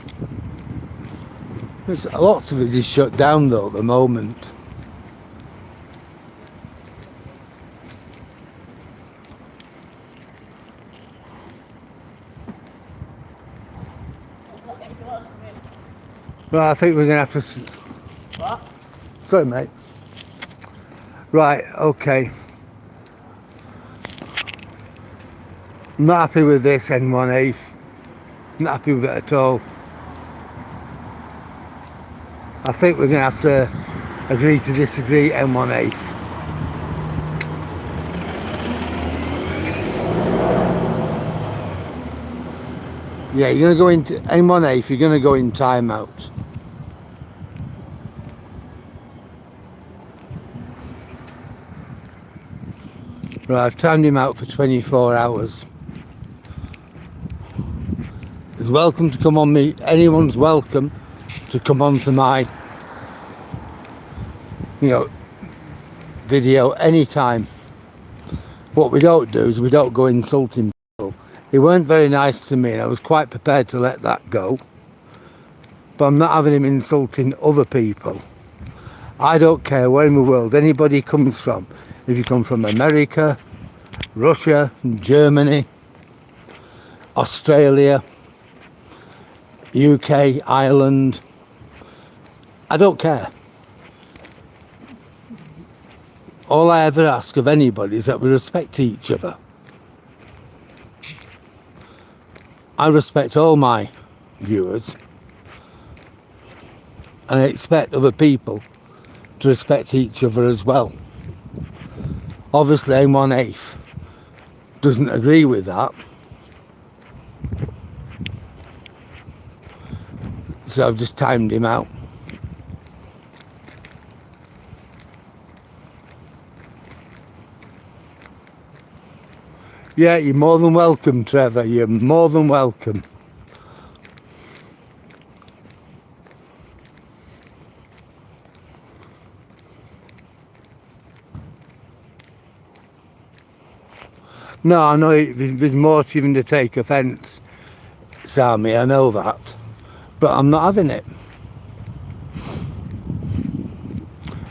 Lots of it is shut down though at the moment. Right, I think we're going to have to... What? Sorry, mate. Right, okay. I'm not happy with this N1/8. Not happy with it at all. I think we're going to have to agree to disagree N1/8. Yeah, you're going to go into N1/8, you're going to go in timeout. Right, I've timed him out for 24 hours. He's welcome to come on me. Anyone's welcome to come on to my, video anytime. What we don't do is we don't go insulting people. He weren't very nice to me and I was quite prepared to let that go. But I'm not having him insulting other people. I don't care where in the world anybody comes from. If you come from America, Russia, Germany, Australia, UK, Ireland, I don't care. All I ever ask of anybody is that we respect each other. I respect all my viewers and I expect other people to respect each other as well. Obviously N1/8 doesn't agree with that, so I've just timed him out. Yeah, you're more than welcome, Trevor, you're more than welcome. No, I know there's more to even to take offence, Sammy, I know that. But I'm not having it.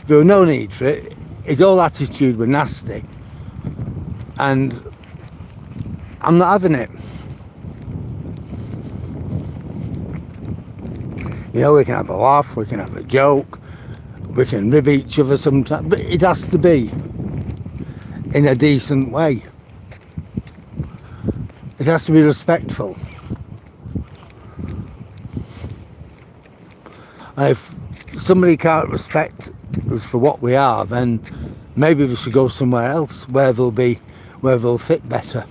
There was no need for it. His whole attitude was nasty. And I'm not having it. We can have a laugh, we can have a joke, we can rib each other sometimes, but it has to be in a decent way. It has to be respectful. And if somebody can't respect us for what we are, then maybe we should go somewhere else where they'll fit better.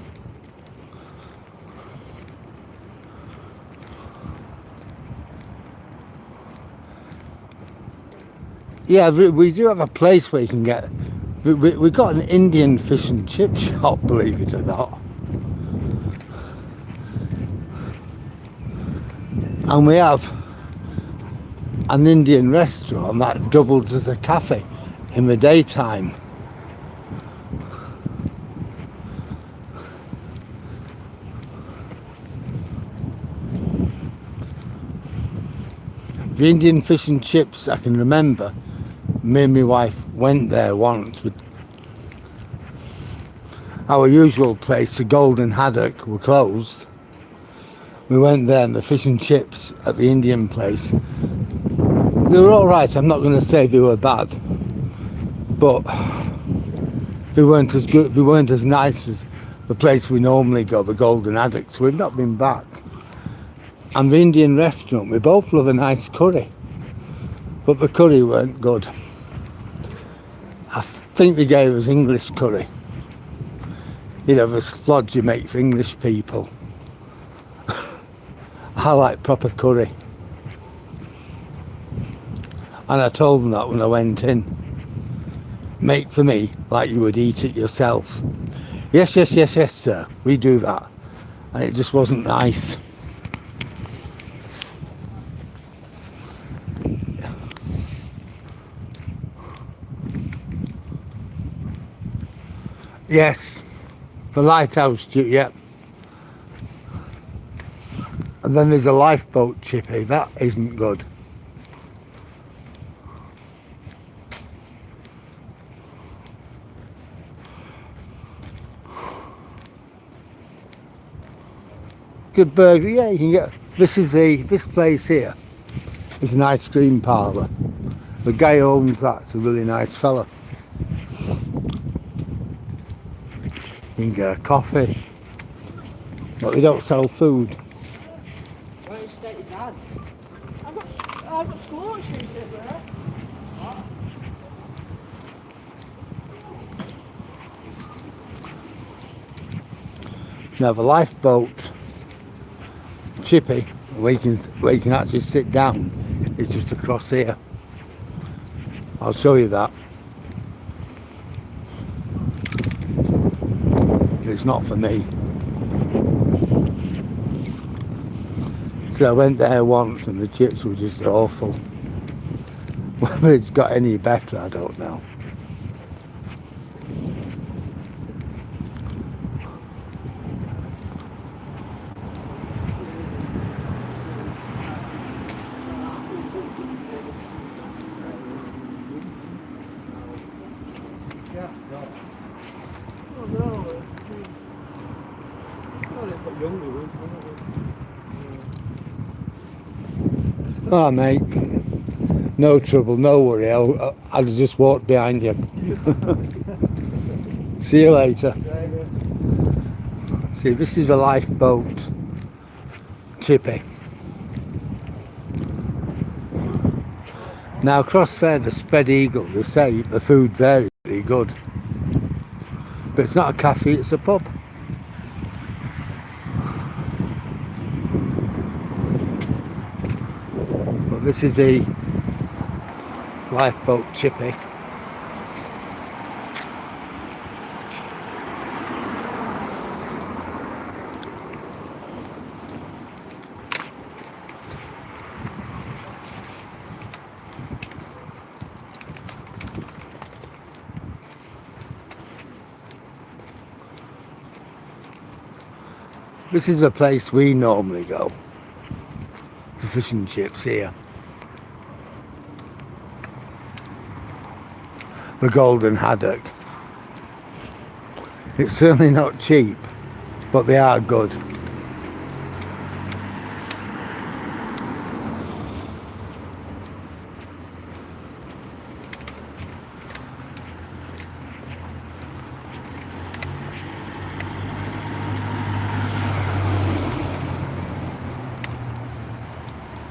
Yeah, we do have a place where you can get... We've got an Indian fish and chip shop, believe it or not. And we have an Indian restaurant that doubles as a cafe in the daytime. The Indian fish and chips, I can remember, me and my wife went there once with our usual place, the Golden Haddock, were closed. We went there and the fish and chips at the Indian place, they were alright. I'm not going to say they were bad, but they weren't as good, they weren't as nice as the place we normally go, the Golden Haddock, so we've not been back. And the Indian restaurant, we both love a nice curry, but the curry weren't good. I think they gave us English curry, the splodge you make for English people. I like proper curry, and I told them that when I went in. Make for me like you would eat it yourself. Yes sir, we do that. And it just wasn't nice. Yes, the lighthouse, yeah. And then there's a lifeboat chippy, that isn't good. Good burger, yeah, you can get, this place here It's an ice cream parlour. The guy who owns that's a really nice fella. You can get a coffee, but they don't sell food. Where is your dad's? I've got school on Tuesday, there. Now the lifeboat chippy where you can actually sit down is just across here. I'll show you that. It's not for me. So I went there once and the chips were just awful. Whether it's got any better, I don't know. Oh mate, no trouble, no worry, I'll just walk behind you. See you later. See, this is the lifeboat chippy. Now across there, the Spread Eagle, they say the food very, very good. But it's not a cafe, it's a pub. But this is the lifeboat chippy. This is the place we normally go for fish and chips here. The Golden Haddock. It's certainly not cheap, but they are good.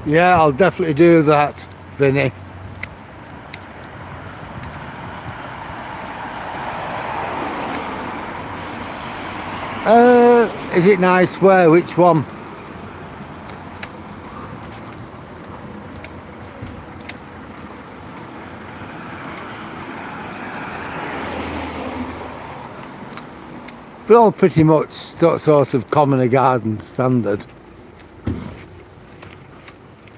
Yeah, I'll definitely do that, Vinny. Is it nice where? Which one? They're all pretty much sort of common garden standard.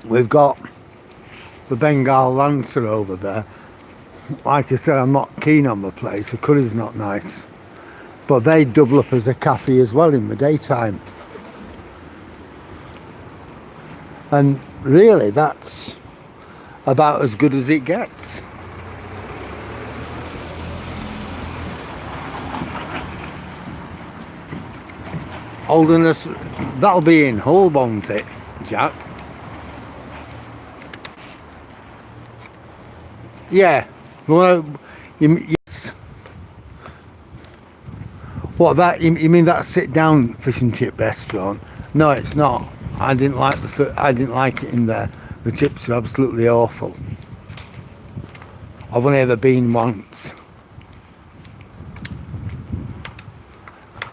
We've got the Bengal Lancer over there. Like I said, I'm not keen on the place. The curry's not nice. But they double up as a cafe as well in the daytime. And really, that's about as good as it gets. Holderness, that'll be in Hull, won't it, Jack? Yeah. Well, yes. What, that you mean that sit down fish and chip restaurant? No, it's not. I didn't like I didn't like it in there. The chips are absolutely awful. I've only ever been once.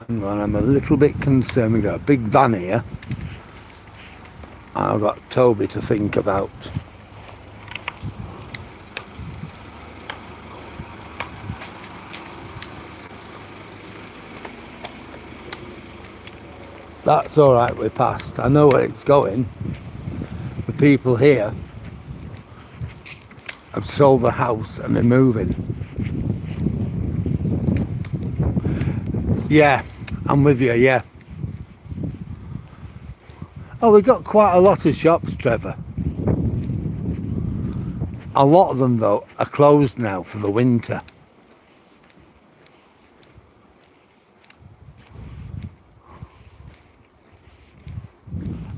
And I'm a little bit concerned. We've got a big van here. And I've got Toby to think about. That's alright, we're past. I know where it's going. The people here have sold the house and they're moving. Yeah, I'm with you, yeah. Oh, we've got quite a lot of shops, Trevor. A lot of them, though, are closed now for the winter.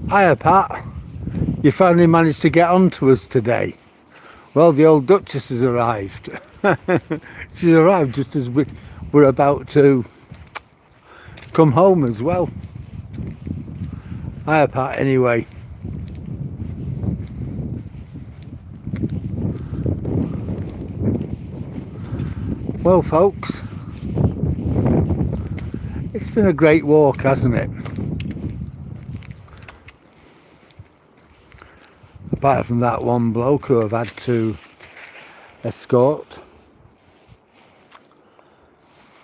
Hiya, Pat. You finally managed to get on to us today. Well, the old Duchess has arrived. She's arrived just as we're about to come home as well. Hiya, Pat, anyway. Well, folks, it's been a great walk, hasn't it? Apart from that one bloke who I've had to escort.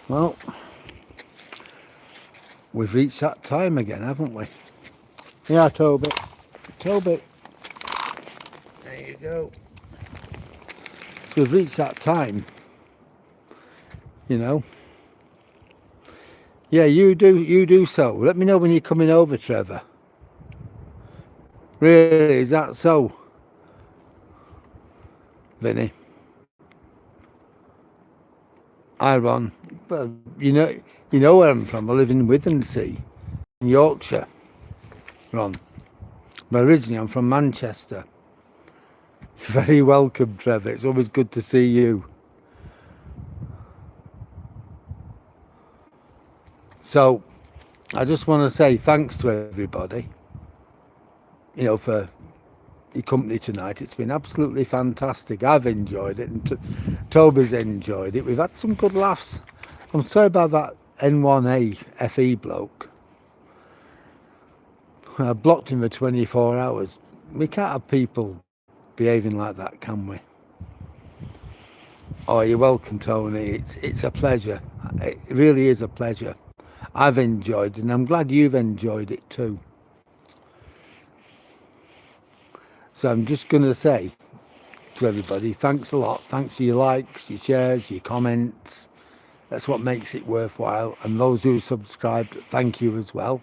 Well, we've reached that time again, haven't we? Yeah, Toby. Toby. There you go. So we've reached that time. You know. Yeah, you do so. Let me know when you're coming over, Trevor. Really, is that so? Vinny? Hi, Ron. Well, you know where I'm from. I live in Withernsea, in Yorkshire, Ron. But originally I'm from Manchester. You're very welcome, Trevor. It's always good to see you. So, I just want to say thanks to everybody, you know, for your company tonight. It's been absolutely fantastic. I've enjoyed it, and Toby's enjoyed it. We've had some good laughs. I'm sorry about that N1A FE bloke. I blocked him for 24 hours. We can't have people behaving like that, can we? Oh, you're welcome, Tony. It's a pleasure. It really is a pleasure. I've enjoyed it, and I'm glad you've enjoyed it too. So I'm just going to say to everybody, thanks a lot. Thanks for your likes, your shares, your comments. That's what makes it worthwhile. And those who subscribed, thank you as well.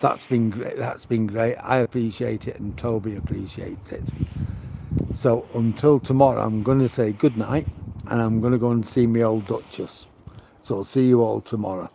That's been great. That's been great. I appreciate it, and Toby appreciates it. So until tomorrow, I'm going to say good night, and I'm going to go and see my old Duchess. So I'll see you all tomorrow.